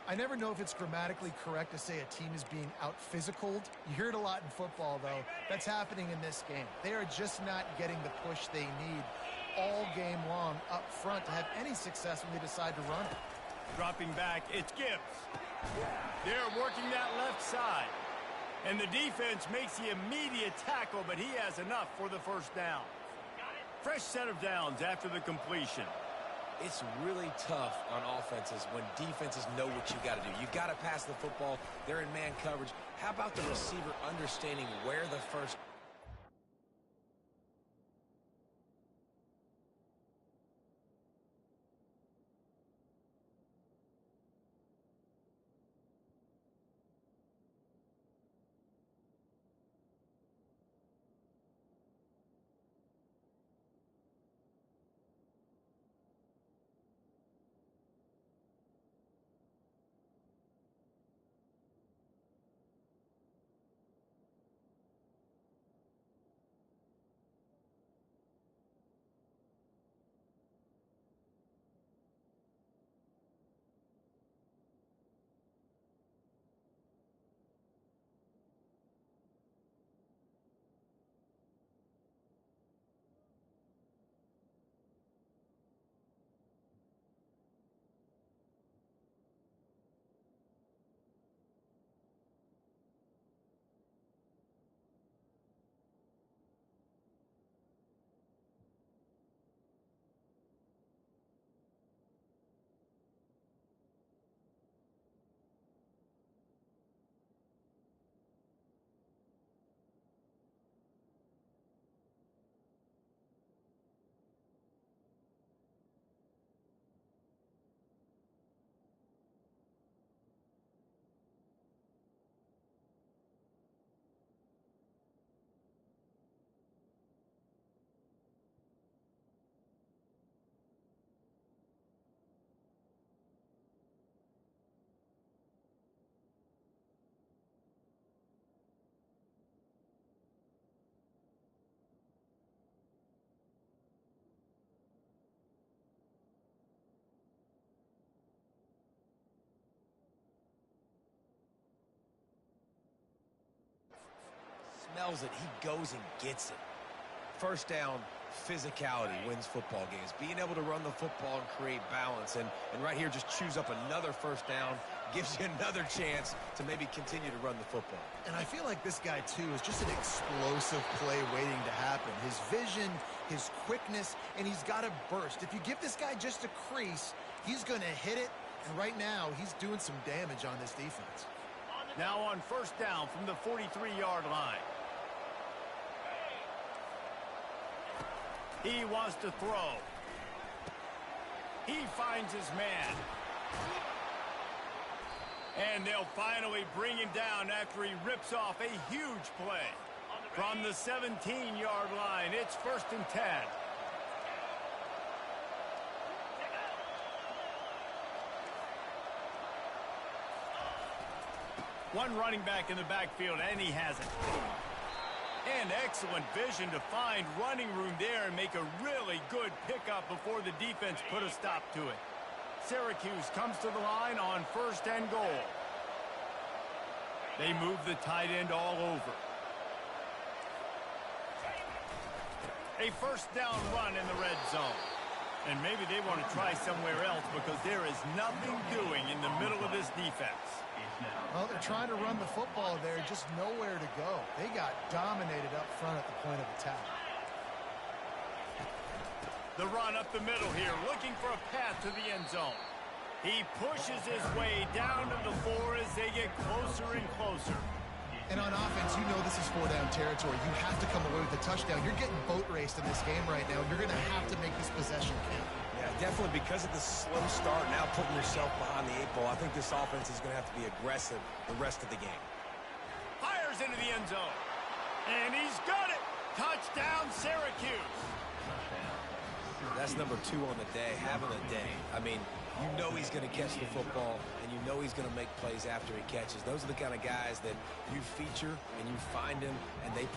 I never know if it's grammatically correct to say a team is being out-physicaled. You hear it a lot in football, though. That's happening in this game. They are just not getting the push they need all game long up front to have any success when they decide to run it. Dropping back, it's Gibbs. They're working that left side. And the defense makes the immediate tackle, but he has enough for the first down. Fresh set of downs after the completion. It's really tough on offenses when defenses know what you got to do. You got to pass the football. They're in man coverage. How about the receiver understanding where the first... Smells it, he goes and gets it. First down, physicality wins football games. Being able to run the football and create balance. And right here, just choose up another first down, gives you another chance to maybe continue to run the football. And I feel like this guy, too, is just an explosive play waiting to happen. His vision, his quickness, and he's got to burst. If you give this guy just a crease, he's going to hit it. And right now, he's doing some damage on this defense. Now on first down from the 43-yard line. He wants to throw. He finds his man. And they'll finally bring him down after he rips off a huge play. From the 17-yard line, it's 1st and 10. One running back in the backfield, and he has it. And excellent vision to find running room there and make a really good pickup before the defense put a stop to it. Syracuse comes to the line on 1st and goal. They move the tight end all over. A first down run in the red zone. And maybe they want to try somewhere else because there is nothing doing in the middle of this defense. Well, they're trying to run the football there, just nowhere to go. They got dominated up front at the point of attack. The run up the middle here, looking for a path to the end zone. He pushes his way down to the 4 as they get closer and closer. And on offense, you know this is 4-down territory. You have to come away with a touchdown. You're getting boat raced in this game right now, and you're going to have to make this possession count. Yeah, definitely because of the slow start, now putting yourself behind the 8 ball. I think this offense is going to have to be aggressive the rest of the game. Fires into the end zone. And he's got it. Touchdown, Syracuse. That's number 2 on the day, having a day. I mean, you know he's going to catch the football, and you know he's going to make plays after he catches. Those are the kind of guys that you feature and you find him, and they...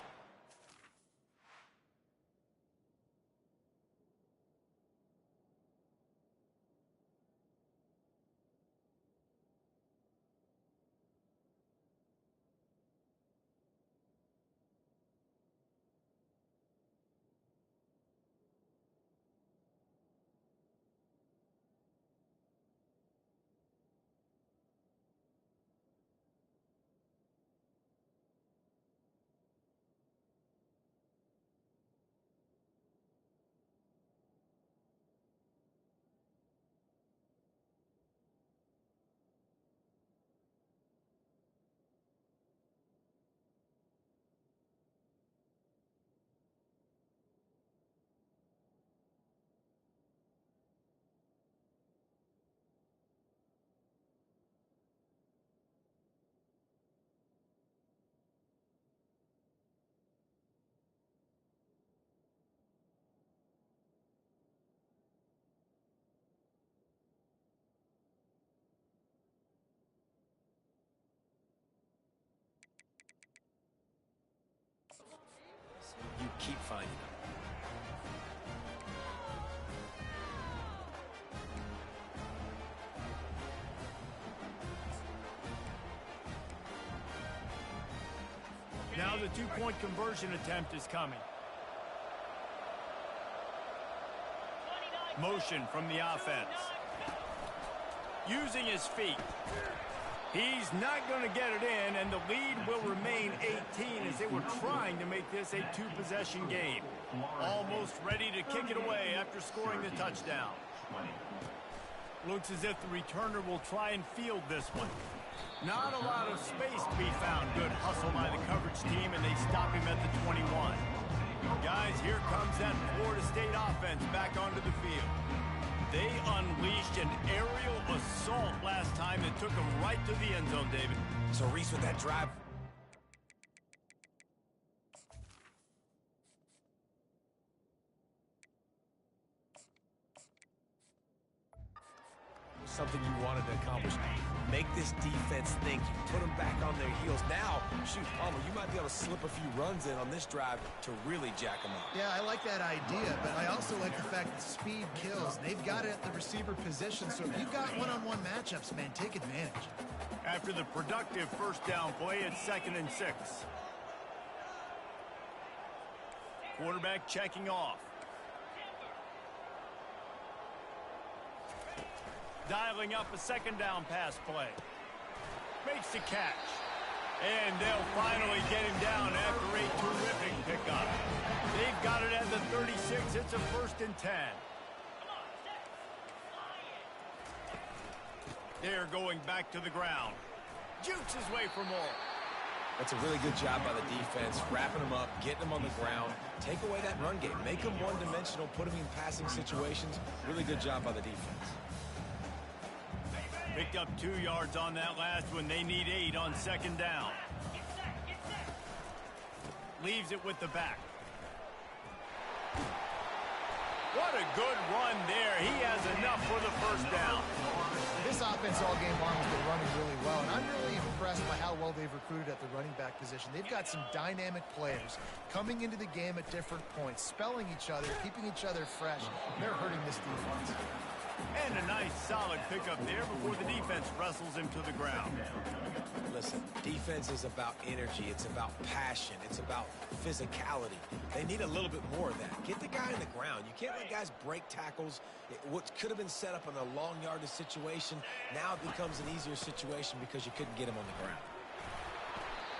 You keep finding them. Now the two-point conversion attempt is coming. Motion from the offense. Using his feet. He's not going to get it in, and the lead will remain 18 as they were trying to make this a 2-possession game. Almost ready to kick it away after scoring the touchdown. Looks as if the returner will try and field this one. Not a lot of space to be found. Good hustle by the coverage team, and they stop him at the 21. Guys, here comes that Florida State offense back onto the field. They unleashed an aerial assault last time that took them right to the end zone, David. So Reese with that drive. Something you wanted to accomplish. Make this defense think. Put them back on their heels. Now, shoot, Palmer, you might be able to slip a few runs in on this drive to really jack them up. Yeah, I like that idea, but I also like the fact that speed kills. They've got it at the receiver position, so if you've got one-on-one matchups, man, take advantage. After the productive first down play, it's 2nd and 6. Quarterback checking off. Dialing up a 2nd down pass play. Makes the catch. And they'll finally get him down after a terrific pickup. They've got it at the 36. It's a 1st and 10. They're going back to the ground. Jukes his way for more. That's a really good job by the defense, wrapping them up, getting them on the ground. Take away that run game. Make them one-dimensional, put them in passing situations. Really good job by the defense. Picked up 2 yards on that last one. They need 8 on 2nd down. Leaves it with the back. What a good run there. He has enough for the first down. This offense all game long has been running really well, and I'm really impressed by how well they've recruited at the running back position. They've got some dynamic players coming into the game at different points, spelling each other, keeping each other fresh. They're hurting this defense. And a nice solid pickup there before the defense wrestles him to the ground. Listen, defense is about energy. It's about passion. It's about physicality. They need a little bit more of that. Get the guy on the ground. You can't let guys break tackles. What could have been set up in a long yardage situation, now it becomes an easier situation because you couldn't get him on the ground.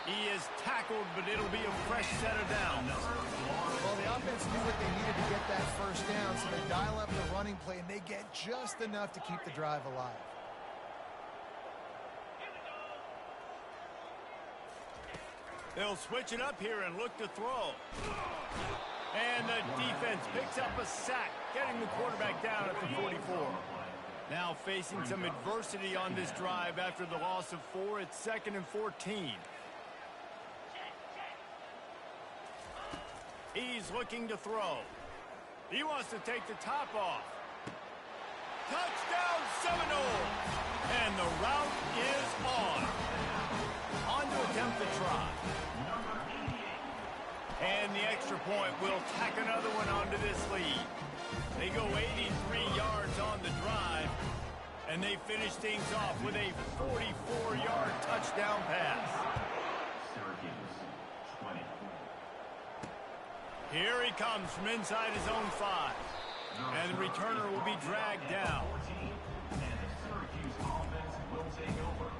He is tackled, but it'll be a fresh set of downs. Well, the offense knew what they needed to get that first down, so they dial up the running play, and they get just enough to keep the drive alive. They'll switch it up here and look to throw. And the defense picks up a sack, getting the quarterback down at the 44. Now facing some adversity on this drive after the loss of 4. It's 2nd and 14. He's looking to throw. He wants to take the top off. Touchdown Seminoles! And the route is on. On to attempt the try. And the extra point will tack another one onto this lead. They go 83 yards on the drive, and they finish things off with a 44-yard touchdown pass. Here he comes from inside his own 5. And the returner will be dragged down.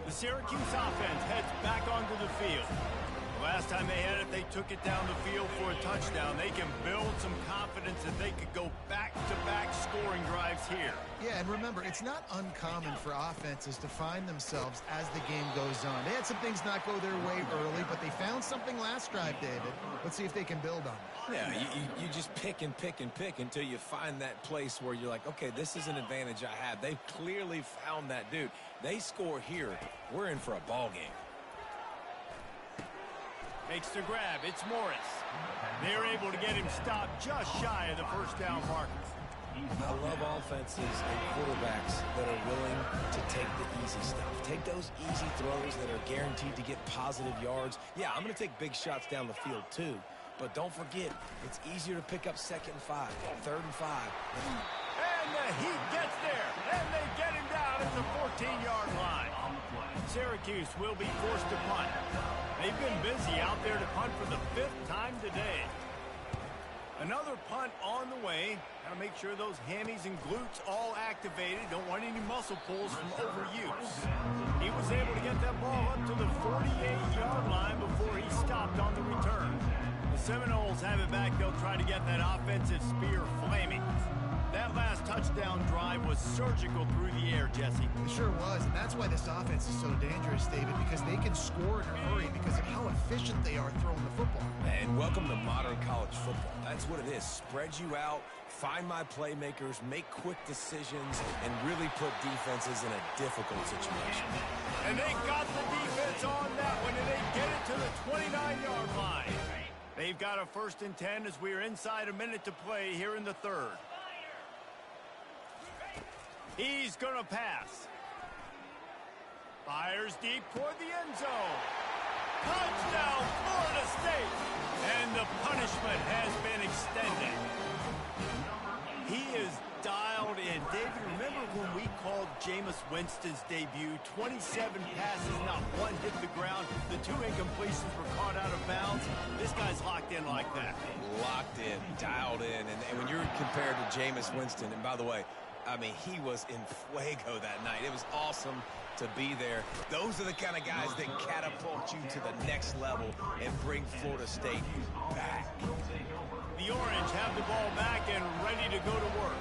The Syracuse offense heads back onto the field. The last time they had it, they took it down the field for a touchdown. They can build some confidence that they could go back-to-back scoring drives here. Yeah, and remember, it's not uncommon for offenses to find themselves as the game goes on. They had some things not go their way early, but they found something last drive, David. Let's see if they can build on it. Yeah, you just pick and pick and pick until you find that place where you're like, okay, this is an advantage I have. They've clearly found that dude. They score here, we're in for a ball game. Makes the grab. It's Morris. They're able to get him stopped just shy of the first down marker. I love offenses and quarterbacks that are willing to take the easy stuff. Take those easy throws that are guaranteed to get positive yards. Yeah, I'm going to take big shots down the field too. But don't forget, it's easier to pick up 2nd and 5, 3rd and 5. And the Heat gets there. And they get him down at the 14-yard line. Syracuse will be forced to punt. They've been busy out there to punt for the 5th time today. Another punt on the way. Got to make sure those hammies and glutes all activated. Don't want any muscle pulls from overuse. He was able to get that ball up to the 48-yard line before he stopped on the return. The Seminoles have it back. They'll try to get that offensive spear flaming. That last touchdown drive was surgical through the air, Jesse. It sure was, and that's why this offense is so dangerous, David, because they can score in a hurry because of how efficient they are throwing the football. And welcome to modern college football. That's what it is. Spread you out, find my playmakers, make quick decisions, and really put defenses in a difficult situation. And they got the defense on that one, and they get it to the 29-yard line. They've got a 1st and 10 as we are inside a minute to play here in the 3rd. He's going to pass. Fires deep toward the end zone. Touchdown, Florida State. And the punishment has been extended. He is dialed in. David, remember when we called Jameis Winston's debut? 27 passes, not one hit the ground. The 2 incompletions were caught out of bounds. This guy's locked in like that. Locked in, dialed in. And when you're compared to Jameis Winston, and by the way, I mean, he was in fuego that night. It was awesome to be there. Those are the kind of guys that catapult you to the next level and bring Florida State back. The Orange have the ball back and ready to go to work.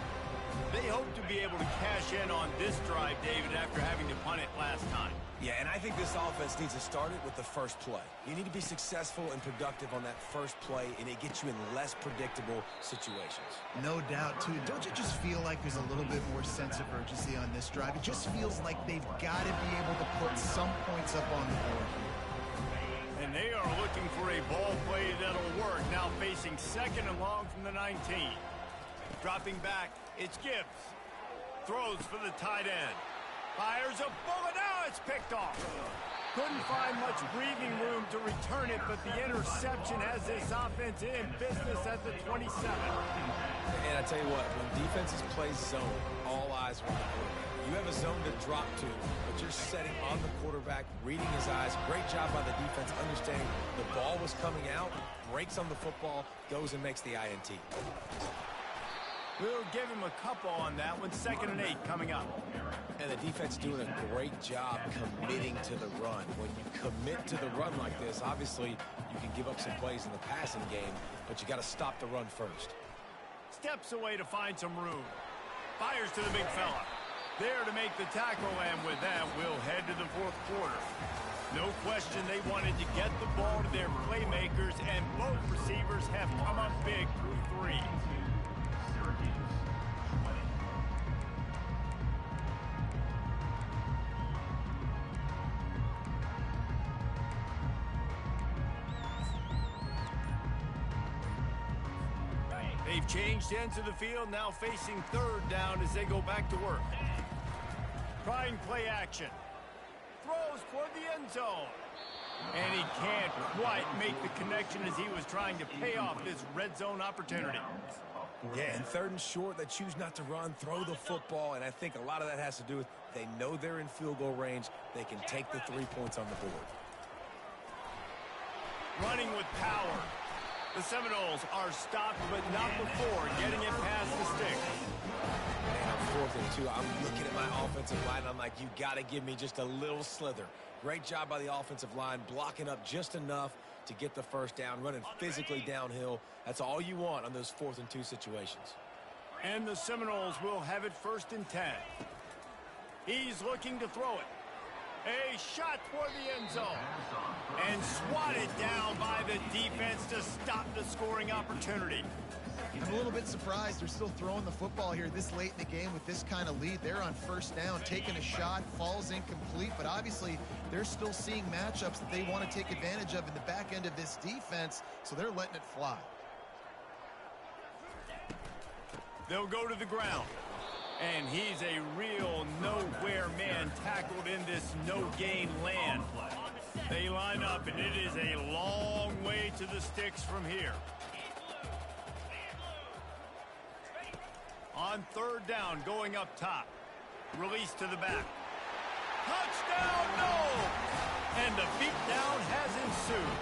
They hope to be able to cash in on this drive, David, after having to punt it last time. Yeah, and I think this offense needs to start it with the first play. You need to be successful and productive on that first play, and it gets you in less predictable situations. No doubt, too. Don't you just feel like there's a little bit more sense of urgency on this drive? It just feels like they've got to be able to put some points up on the board here. And they are looking for a ball play that'll work. Now facing 2nd and long from the 19. Dropping back, it's Gibbs. Throws for the tight end. Fires a bullet. Now it's picked off. Couldn't find much breathing room to return it, but the interception has this offense in business at the 27. And I tell you what, when defenses play zone, all eyes are on the quarterback. You have a zone to drop to, but you're setting on the quarterback, reading his eyes. Great job by the defense, understanding the ball was coming out, breaks on the football, goes and makes the INT. We'll give him a couple on that one. 2nd and 8 coming up. And the defense doing a great job committing to the run. When you commit to the run like this, obviously you can give up some plays in the passing game, but you got to stop the run first. Steps away to find some room. Fires to the big fella. There to make the tackle, and with that, we'll head to the 4th quarter. No question they wanted to get the ball to their playmakers, and both receivers have come up big through 3. They've changed ends of the field, now facing 3rd down as they go back to work. Trying play action. Throws toward the end zone. And he can't quite make the connection as he was trying to pay off this red zone opportunity. Yeah, and 3rd and short, they choose not to run, throw the football, and I think a lot of that has to do with they know they're in field goal range. They can take the 3 points on the board. Running with power. The Seminoles are stopped, but not before getting it past the sticks. And on 4th and 2, I'm looking at my offensive line. I'm like, you got to give me just a little slither. Great job by the offensive line, blocking up just enough to get the 1st down, running physically downhill. That's all you want on those 4th and 2 situations. And the Seminoles will have it 1st and 10. He's looking to throw it. A shot toward the end zone. And swatted down by the defense to stop the scoring opportunity. I'm a little bit surprised they're still throwing the football here this late in the game with this kind of lead. They're on 1st down, taking a shot, falls incomplete, but obviously they're still seeing matchups that they want to take advantage of in the back end of this defense, so they're letting it fly. They'll go to the ground. And he's a real nowhere man tackled in this no-gain land. They line up, and it is a long way to the sticks from here. On 3rd down, going up top. Release to the back. Touchdown, no! And the beatdown has ensued.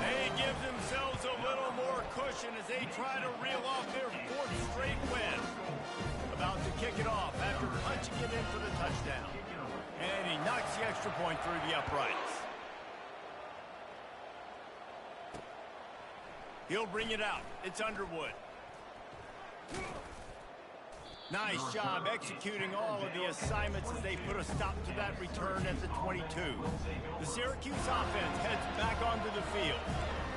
They give themselves a little more cushion as they try to reel off their 4th straight win. About to kick it off after punching it in for the touchdown. And he knocks the extra point through the uprights. He'll bring it out. It's Underwood. Nice job executing all of the assignments as they put a stop to that return at the 22. The Syracuse offense heads back onto the field.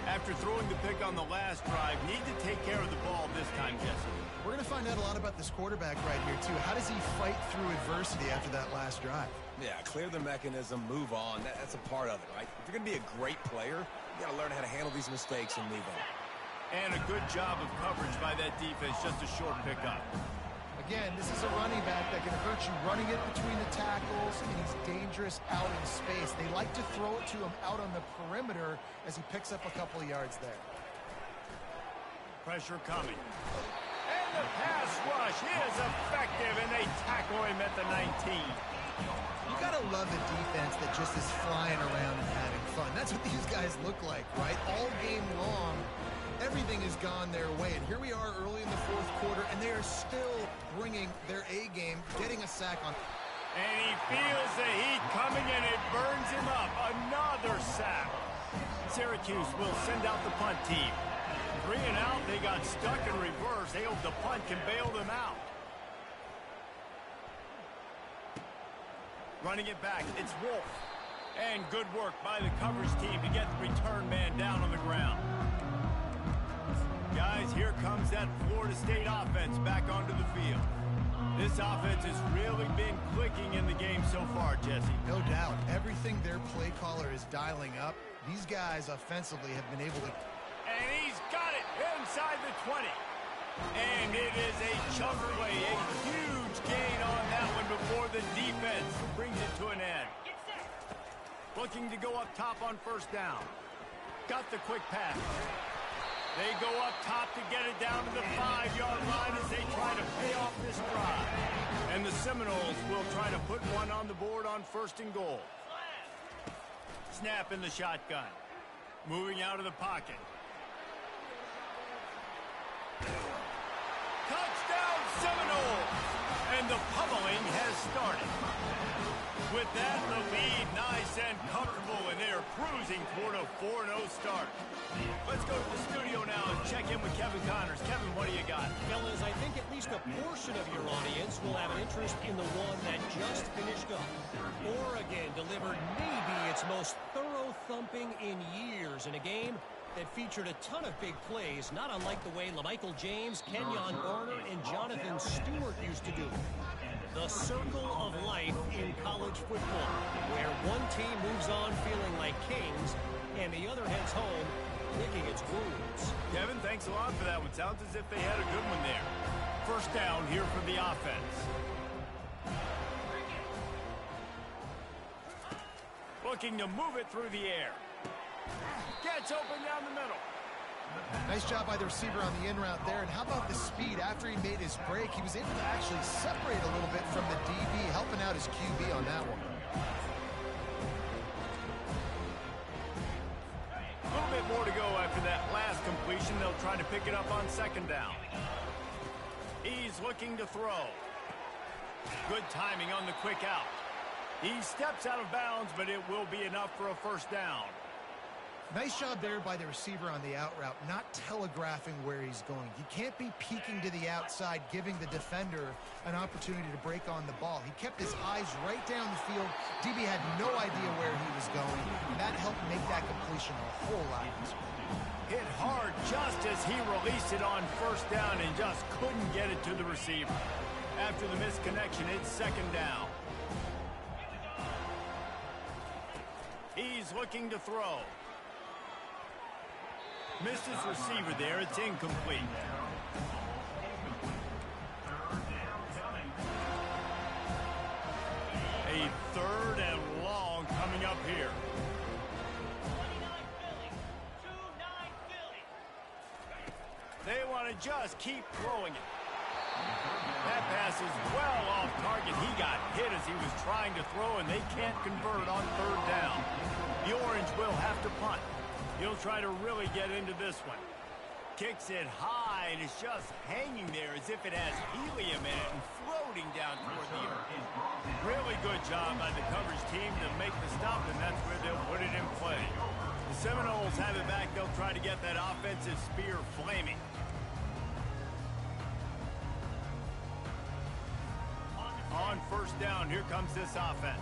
After throwing the pick on the last drive, need to take care of the ball this time, Jesse. We're going to find out a lot about this quarterback right here, too. How does he fight through adversity after that last drive? Yeah, clear the mechanism, move on. That's a part of it, right? If you're going to be a great player, you got to learn how to handle these mistakes and move on. And a good job of coverage by that defense, just a short pickup. Again, this is a running back that can hurt you running it between the tackles, and he's dangerous out in space. They like to throw it to him out on the perimeter as he picks up a couple of yards there. Pressure coming. And the pass rush is effective, and they tackle him at the 19. You got to love a defense that just is flying around and having fun. That's what these guys look like, right? All game long, everything has gone their way. And here we are early in the 4th quarter, and they are still bringing their A game, getting a sack on. And he feels the heat coming, and it burns him up. Another sack. Syracuse will send out the punt team. 3 and out, they got stuck in reverse. They hope the punt can bail them out. Running it back, it's Wolf. And good work by the coverage team to get the return man down on the ground. Guys, here comes that Florida State offense back onto the field. This offense has really been clicking in the game so far, Jesse. No doubt. Everything their play caller is dialing up, these guys offensively have been able to... And he's got it inside the 20. And it is a chunk away, a huge gain on that one before the defense brings it to an end. Looking to go up top on first down. Got the quick pass. They go up top to get it down to the 5-yard line as they try to pay off this drive. And the Seminoles will try to put one on the board on first and goal. Snap in the shotgun. Moving out of the pocket. Touchdown Seminoles! And the pummeling has started. With that, the lead nice and comfortable, and they're cruising toward a 4-0 start. Let's go to the studio now and check in with Kevin Connors. Kevin, what do you got? Fellas, I think at least a portion of your audience will have an interest in the one that just finished up. Oregon delivered maybe its most thorough thumping in years in a game that featured a ton of big plays, not unlike the way LaMichael James, Kenyon Garner, and Jonathan Stewart used to do it. The circle of life in college football, where one team moves on feeling like kings, and the other heads home licking its wounds. Kevin, thanks a lot for that one. Sounds as if they had a good one there. First down here for the offense. Looking to move it through the air. Gets open down the middle. Nice job by the receiver on the in route there. And how about the speed? After he made his break, he was able to actually separate a little bit from the DB, helping out his QB on that one. A little bit more to go after that last completion. They'll try to pick it up on second down. He's looking to throw. Good timing on the quick out. He steps out of bounds, but it will be enough for a first down. Nice job there by the receiver on the out route, not telegraphing where he's going. He can't be peeking to the outside, giving the defender an opportunity to break on the ball. He kept his eyes right down the field. DB had no idea where he was going, and that helped make that completion a whole lot easier. Hit hard just as he released it on first down and just couldn't get it to the receiver. After the misconnection, it's second down. He's looking to throw. Missed his receiver there. It's incomplete. A third and long coming up here. They want to just keep throwing it. That pass is well off target. He got hit as he was trying to throw, and they can't convert on third down. The Orange will have to punt. He'll try to really get into this one. Kicks it high, and it's just hanging there as if it has helium in it and floating down toward the earth. Really good job by the coverage team to make the stop, and that's where they'll put it in play. The Seminoles have it back. They'll try to get that offensive spear flaming. On first down, here comes this offense.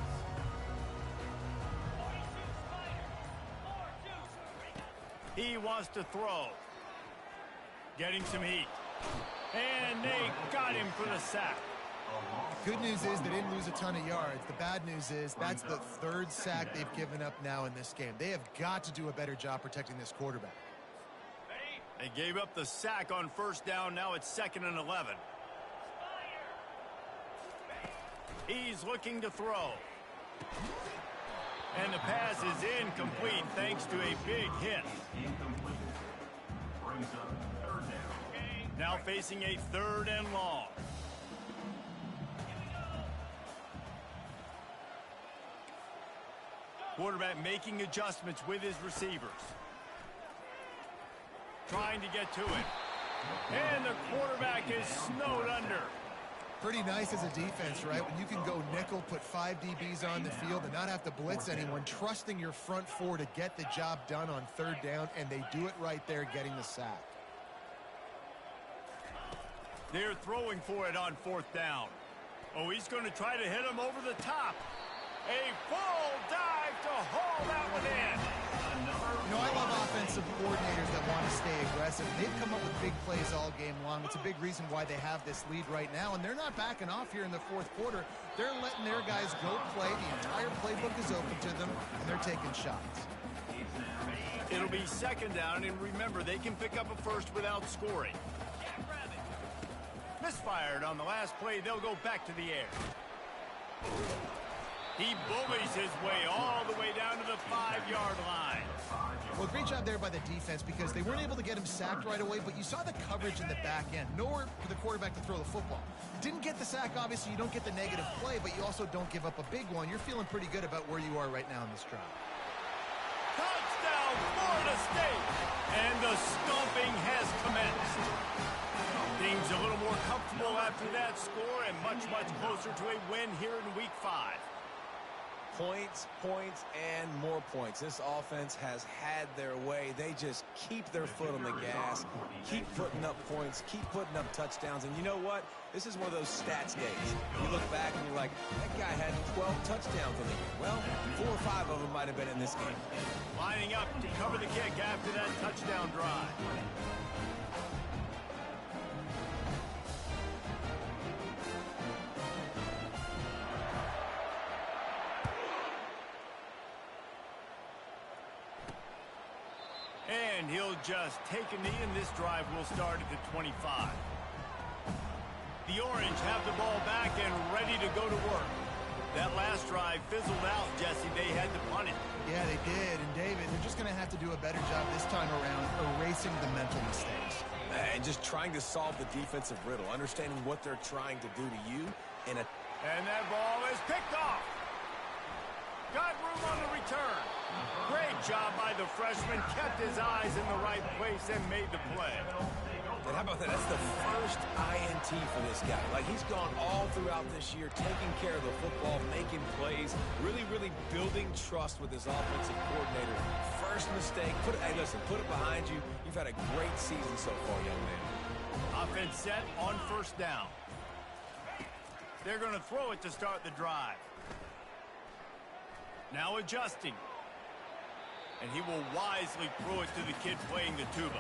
He wants to throw. Getting some heat. And they got him for the sack. Good news is they didn't lose a ton of yards. The bad news is that's the third sack they've given up now in this game. They have got to do a better job protecting this quarterback. They gave up the sack on first down. Now it's 2nd and 11. He's looking to throw. And the pass is incomplete thanks to a big hit. Now facing a 3rd and long. Quarterback making adjustments with his receivers. Trying to get to it. And the quarterback is snowed under. Pretty nice as a defense, right? When you can go nickel, put 5 DBs on the field and not have to blitz anyone, trusting your front 4 to get the job done on 3rd down, and they do it right there, getting the sack. They're throwing for it on 4th down. Oh, he's going to try to hit him over the top. A full dive to haul that one in. You know, I love offensive coordinators that want to stay aggressive. They've come up with big plays all game long. It's a big reason why they have this lead right now, and they're not backing off here in the 4th quarter. They're letting their guys go play. The entire playbook is open to them, and they're taking shots. It'll be 2nd down, and remember, they can pick up a first without scoring. Misfired on the last play. They'll go back to the air. He bullies his way all the way down to the 5-yard line. Well, great job there by the defense because they weren't able to get him sacked right away, but you saw the coverage in the back end. Nowhere for the quarterback to throw the football. Didn't get the sack, obviously. You don't get the negative play, but you also don't give up a big one. You're feeling pretty good about where you are right now in this drive. Touchdown, Florida State! And the stomping has commenced. Things a little more comfortable after that score and much, much closer to a win here in Week 5. Points, points, and more points. This offense has had their way. They just keep their foot on the gas, keep putting up points, keep putting up touchdowns. And you know what? This is one of those stats days. You look back and you're like, that guy had 12 touchdowns in the game. Well, 4 or 5 of them might have been in this game. Lining up to cover the kick after that touchdown drive. And he'll just take a knee, and this drive will start at the 25. The Orange have the ball back and ready to go to work. That last drive fizzled out, Jesse. They had to punt it. Yeah, they did. And, David, they're just going to have to do a better job this time around erasing the mental mistakes. And just trying to solve the defensive riddle, understanding what they're trying to do to you. And that ball is picked off. Got room on the return. Great job by the freshman. Kept his eyes in the right place and made the play. And how about that? That's the first INT for this guy. Like, he's gone all throughout this year, taking care of the football, making plays, really, really building trust with his offensive coordinator. First mistake. Hey, listen, put it behind you. You've had a great season so far, young man. Offense set on first down. They're going to throw it to start the drive. Now adjusting. And he will wisely throw it to the kid playing the tuba.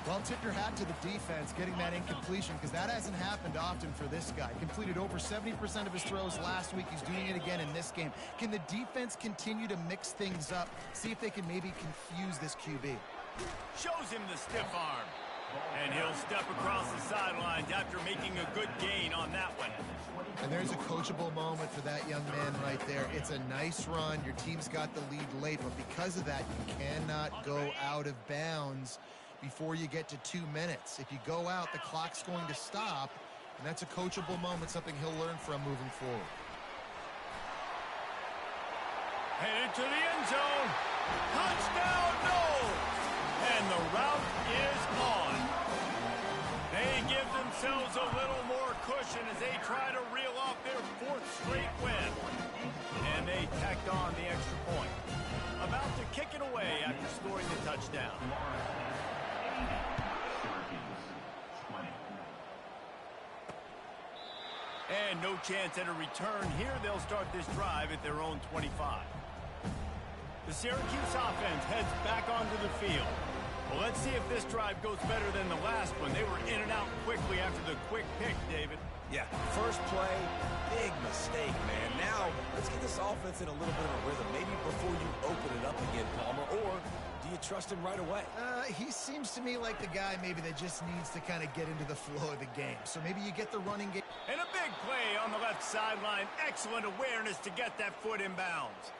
Well, tip your hat to the defense getting that incompletion because that hasn't happened often for this guy. Completed over 70% of his throws last week. He's doing it again in this game. Can the defense continue to mix things up? See if they can maybe confuse this QB. Shows him the stiff arm. And he'll step across the sidelines after making a good gain on that one. And there's a coachable moment for that young man right there. It's a nice run. Your team's got the lead late, but because of that, you cannot go out of bounds before you get to 2 minutes. If you go out, the clock's going to stop, and that's a coachable moment, something he'll learn from moving forward. Headed to the end zone. Touchdown, no! And the route is on. They give themselves a little more cushion as they try to reel off their 4th straight win. And they tacked on the extra point. About to kick it away after scoring the touchdown. And no chance at a return here. They'll start this drive at their own 25. The Syracuse offense heads back onto the field. Well, let's see if this drive goes better than the last one. They were in and out quickly after the quick pick, David. Yeah, first play, big mistake, man. Now, let's get this offense in a little bit of a rhythm. Maybe before you open it up again, Palmer, or do you trust him right away? He seems to me like the guy maybe that just needs to kind of get into the flow of the game. So maybe you get the running game. And a big play on the left sideline. Excellent awareness to get that foot in bounds.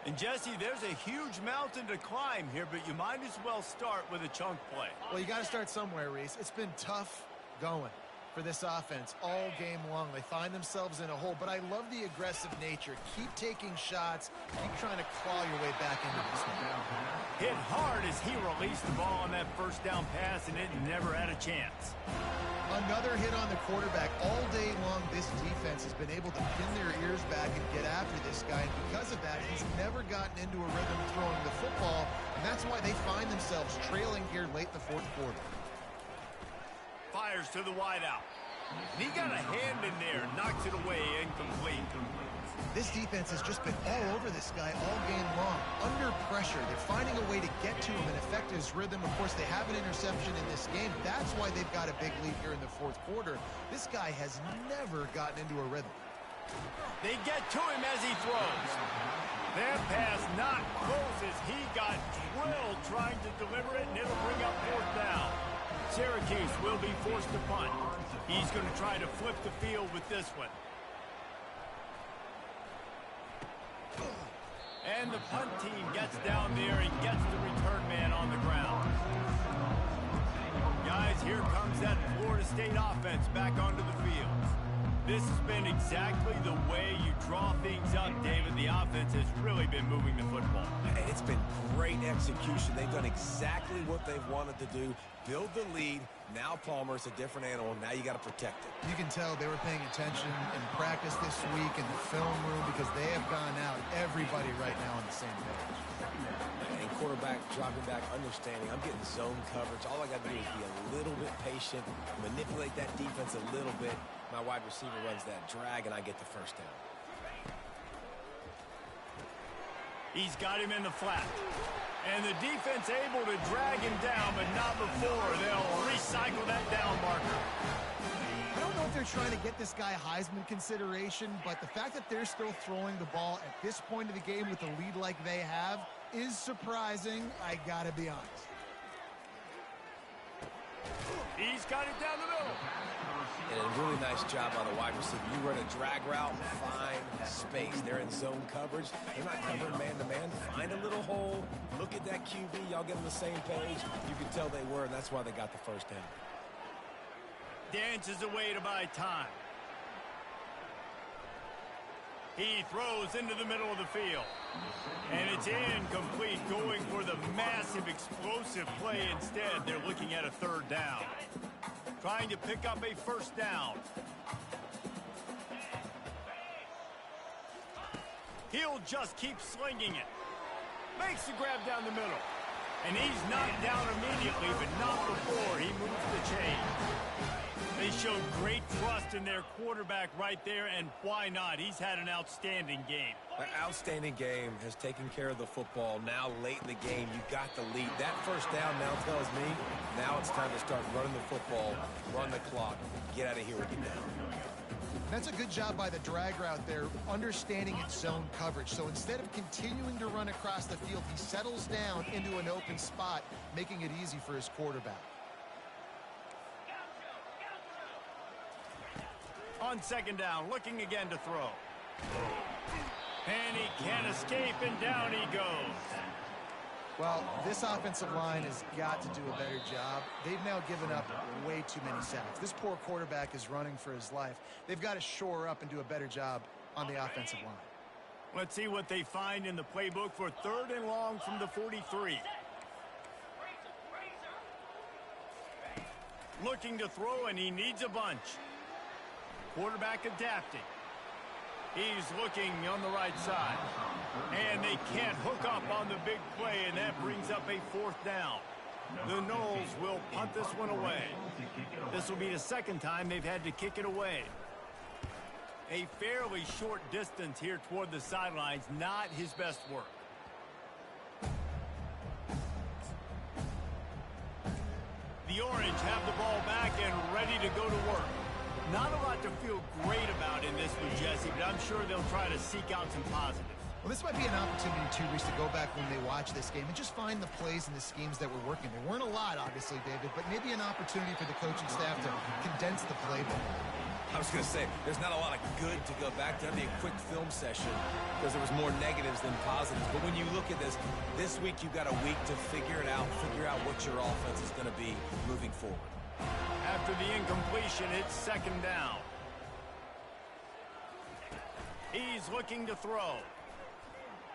And, Jesse, there's a huge mountain to climb here, but you might as well start with a chunk play. Well, you got to start somewhere, Reese. It's been tough going for this offense all game long. They find themselves in a hole, but I love the aggressive nature. Keep taking shots. Keep trying to claw your way back into this one. Hit hard as he released the ball on that first down pass, and it never had a chance. Another hit on the quarterback. All day long, this defense has been able to pin their ears back and get after this guy. And because of that, he's never gotten into a rhythm throwing the football. And that's why they find themselves trailing here late in the 4th quarter. Fires to the wideout. And he got a hand in there, knocks it away, incomplete. This defense has just been all over this guy all game long. Under pressure, they're finding a way to get to him and affect his rhythm. Of course, they have an interception in this game. That's why they've got a big lead here in the 4th quarter. This guy has never gotten into a rhythm. They get to him as he throws. That pass not close as he got drilled trying to deliver it, and it'll bring up 4th down. Syracuse will be forced to punt. He's going to try to flip the field with this one. And the punt team gets down there and gets the return man on the ground. Guys, here comes that Florida State offense back onto the field. This has been exactly the way you draw things up, David. The offense has really been moving the football. And it's been great execution. They've done exactly what they've wanted to do. Build the lead. Now Palmer's a different animal. Now you got to protect it. You can tell they were paying attention in practice this week in the film room because they have gone out, everybody right now on the same page. And quarterback dropping back, understanding I'm getting zone coverage. All I got to do is be a little bit patient, manipulate that defense a little bit. My wide receiver runs that drag, and I get the first down. He's got him in the flat. And the defense able to drag him down, but not before they'll recycle that down marker. I don't know if they're trying to get this guy Heisman consideration, but the fact that they're still throwing the ball at this point of the game with a lead like they have is surprising, I gotta be honest. He's got it down the middle. And a really nice job by the wide receiver. You run a drag route, find space. They're in zone coverage. They're not covering man-to-man. Find a little hole. Look at that QB. Y'all get on the same page. You can tell they were, and that's why they got the first down. Dances away to buy time. He throws into the middle of the field. And it's incomplete, going for the massive explosive play instead. They're looking at a third down. Trying to pick up a first down. He'll just keep slinging it. Makes the grab down the middle. And he's knocked down immediately, but not before he moves the chain. They showed great trust in their quarterback right there, and why not? He's had an outstanding game. An outstanding game, has taken care of the football. Now late in the game, you got the lead. That first down now tells me now it's time to start running the football, run the clock, get out of here with the down. That's a good job by the drag route there, understanding its zone coverage. So instead of continuing to run across the field, he settles down into an open spot, making it easy for his quarterback. On second down, looking again to throw. And he can't escape, and down he goes. Well, this offensive line has got to do a better job. They've now given up way too many sacks. This poor quarterback is running for his life. They've got to shore up and do a better job on the offensive line. Let's see what they find in the playbook for third and long from the 43. Looking to throw, and he needs a bunch. Quarterback adapting. He's looking on the right side. And they can't hook up on the big play, and that brings up a fourth down. The Noles will punt this one away. This will be the second time they've had to kick it away. A fairly short distance here toward the sidelines, not his best work. The Orange have the ball back and ready to go to work. Not a lot to feel great about in this one, Jesse, but I'm sure they'll try to seek out some positives. Well, this might be an opportunity, too, Reese, to go back when they watch this game and just find the plays and the schemes that were working. There weren't a lot, obviously, David, but maybe an opportunity for the coaching staff to condense the playbook. I was going to say, there's not a lot of good to go back to. That'd be a quick film session because there was more negatives than positives. But when you look at this week you've got a week to figure it out, figure out what your offense is going to be moving forward. After the incompletion, it's second down. He's looking to throw.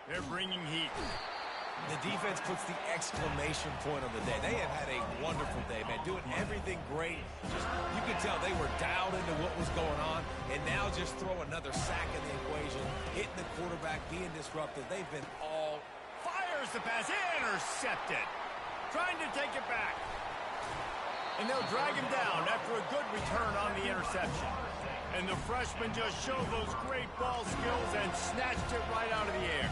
They're bringing heat. The defense puts the exclamation point on the day. They have had a wonderful day, man. Doing everything great. Just, you could tell they were dialed into what was going on. And now just throw another sack in the equation. Hitting the quarterback, being disruptive. They've been all... Fires the pass. Intercepted. Trying to take it back. And they'll drag him down after a good return on the interception. And the freshman just showed those great ball skills and snatched it right out of the air.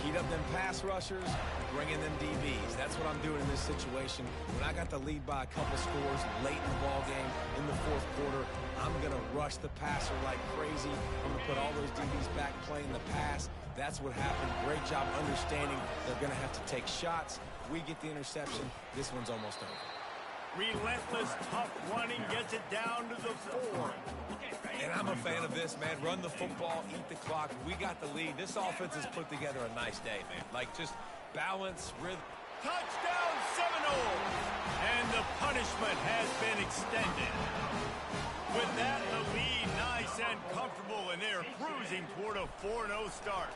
Heat up them pass rushers, bring in them DBs. That's what I'm doing in this situation. When I got the lead by a couple scores late in the ball game in the fourth quarter, I'm going to rush the passer like crazy. I'm going to put all those DBs back playing the pass. That's what happened. Great job understanding they're going to have to take shots. We get the interception. This one's almost over. Relentless, tough running gets it down to the 4. And I'm a fan of this, man. Run the football, eat the clock. We got the lead. This offense has put together a nice day, man. Like, just balance, rhythm. Touchdown Seminoles! And the punishment has been extended. With that, the lead nice and comfortable, and they're cruising toward a 4-0 start.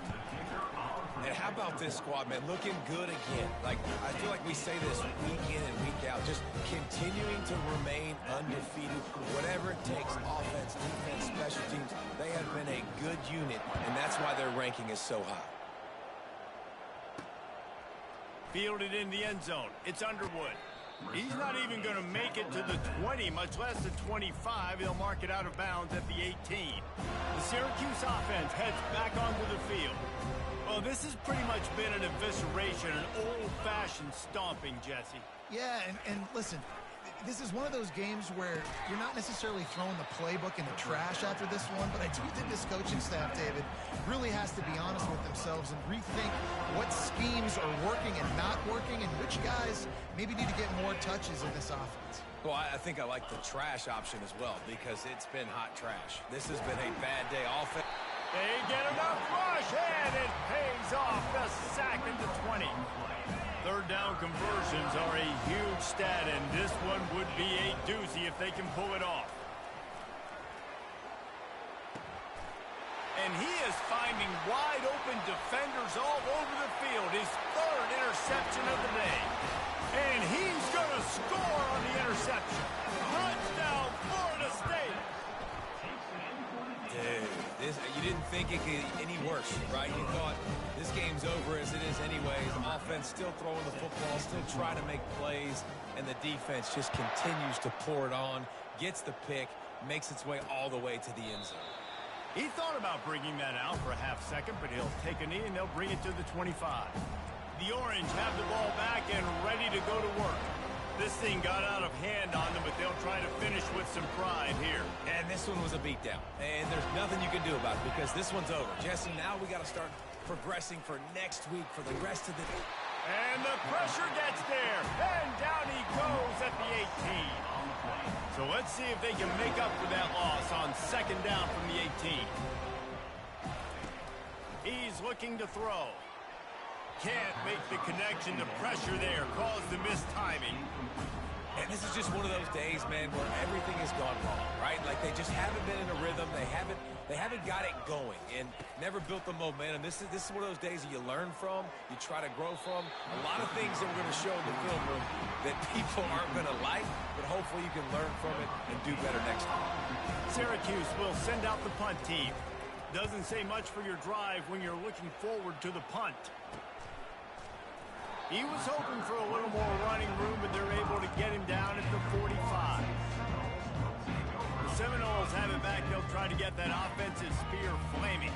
And how about this squad, man? Looking good again. Like, I feel like we say this week in and week out, just continuing to remain undefeated. Whatever it takes, offense, defense, special teams, they have been a good unit, and that's why their ranking is so high. Fielded in the end zone. It's Underwood. He's not even going to make it to the 20, much less the 25. He'll mark it out of bounds at the 18. The Syracuse offense heads back onto the field. Well, this has pretty much been an evisceration, an old-fashioned stomping, Jesse. Yeah, and listen, this is one of those games where you're not necessarily throwing the playbook in the trash after this one, but I do think this coaching staff, David, really has to be honest with themselves and rethink what schemes are working and not working and which guys maybe need to get more touches in this offense. Well, I think I like the trash option as well because it's been hot trash. This has been a bad day offense. They get enough rush, and it pays off the sack into 20. Third down conversions are a huge stat, and this one would be a doozy if they can pull it off. And he is finding wide-open defenders all over the field. His third interception of the day. And he's going to score on the interception. Touchdown, Florida State. Dude, you didn't think it could get any worse, right? You thought this game's over as it is anyways. Offense still throwing the football, still trying to make plays, and the defense just continues to pour it on, gets the pick, makes its way all the way to the end zone. He thought about bringing that out for a half second, but he'll take a knee and they'll bring it to the 25. The Orange have the ball back and ready to go to work. This thing got out of hand on them, but they'll try to finish with some pride here. And this one was a beatdown, and there's nothing you can do about it because this one's over. Jesse, now we got to start progressing for next week for the rest of the... And the pressure gets there, and down he goes at the 18. So let's see if they can make up for that loss on second down from the 18. He's looking to throw. Can't make the connection. The pressure there caused the missed timing. And this is just one of those days, man, where everything has gone wrong, right? Like they just haven't been in a rhythm. They haven't got it going and never built the momentum. This is one of those days that you learn from, you try to grow from. A lot of things that we're going to show in the film room that people aren't going to like, but hopefully you can learn from it and do better next time. Syracuse will send out the punt team. Doesn't say much for your drive when you're looking forward to the punt. He was hoping for a little more running room, but they're able to get him down at the 45. The Seminoles have it back. They'll try to get that offensive spear flaming.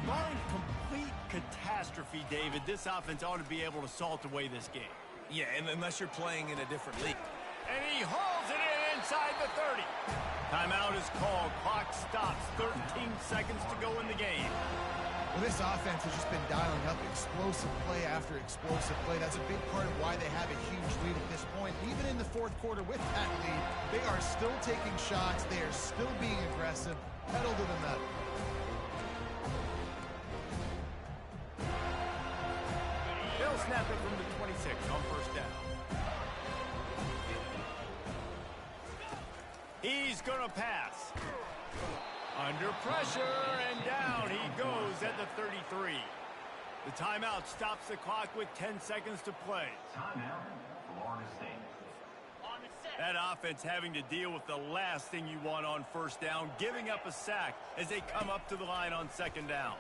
Barring complete catastrophe, David, this offense ought to be able to salt away this game. Yeah, and unless you're playing in a different league. And he hauls it in inside the 30. Timeout is called. Clock stops. 13 seconds to go in the game. Well, this offense has just been dialing up explosive play after explosive play. That's a big part of why they have a huge lead at this point. Even in the fourth quarter with that lead, they are still taking shots. They are still being aggressive. Pedal to the metal. They'll snap it from the 26 on first down. He's going to pass. Under pressure, and down he goes at the 33. The timeout stops the clock with 10 seconds to play. Timeout, Florida State. That offense having to deal with the last thing you want on first down, giving up a sack as they come up to the line on second down.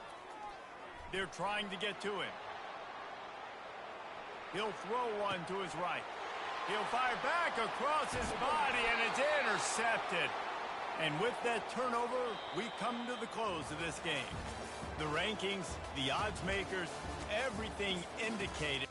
They're trying to get to him. He'll throw one to his right. He'll fire back across his body, and it's intercepted. And with that turnover, we come to the close of this game. The rankings, the odds makers, everything indicated.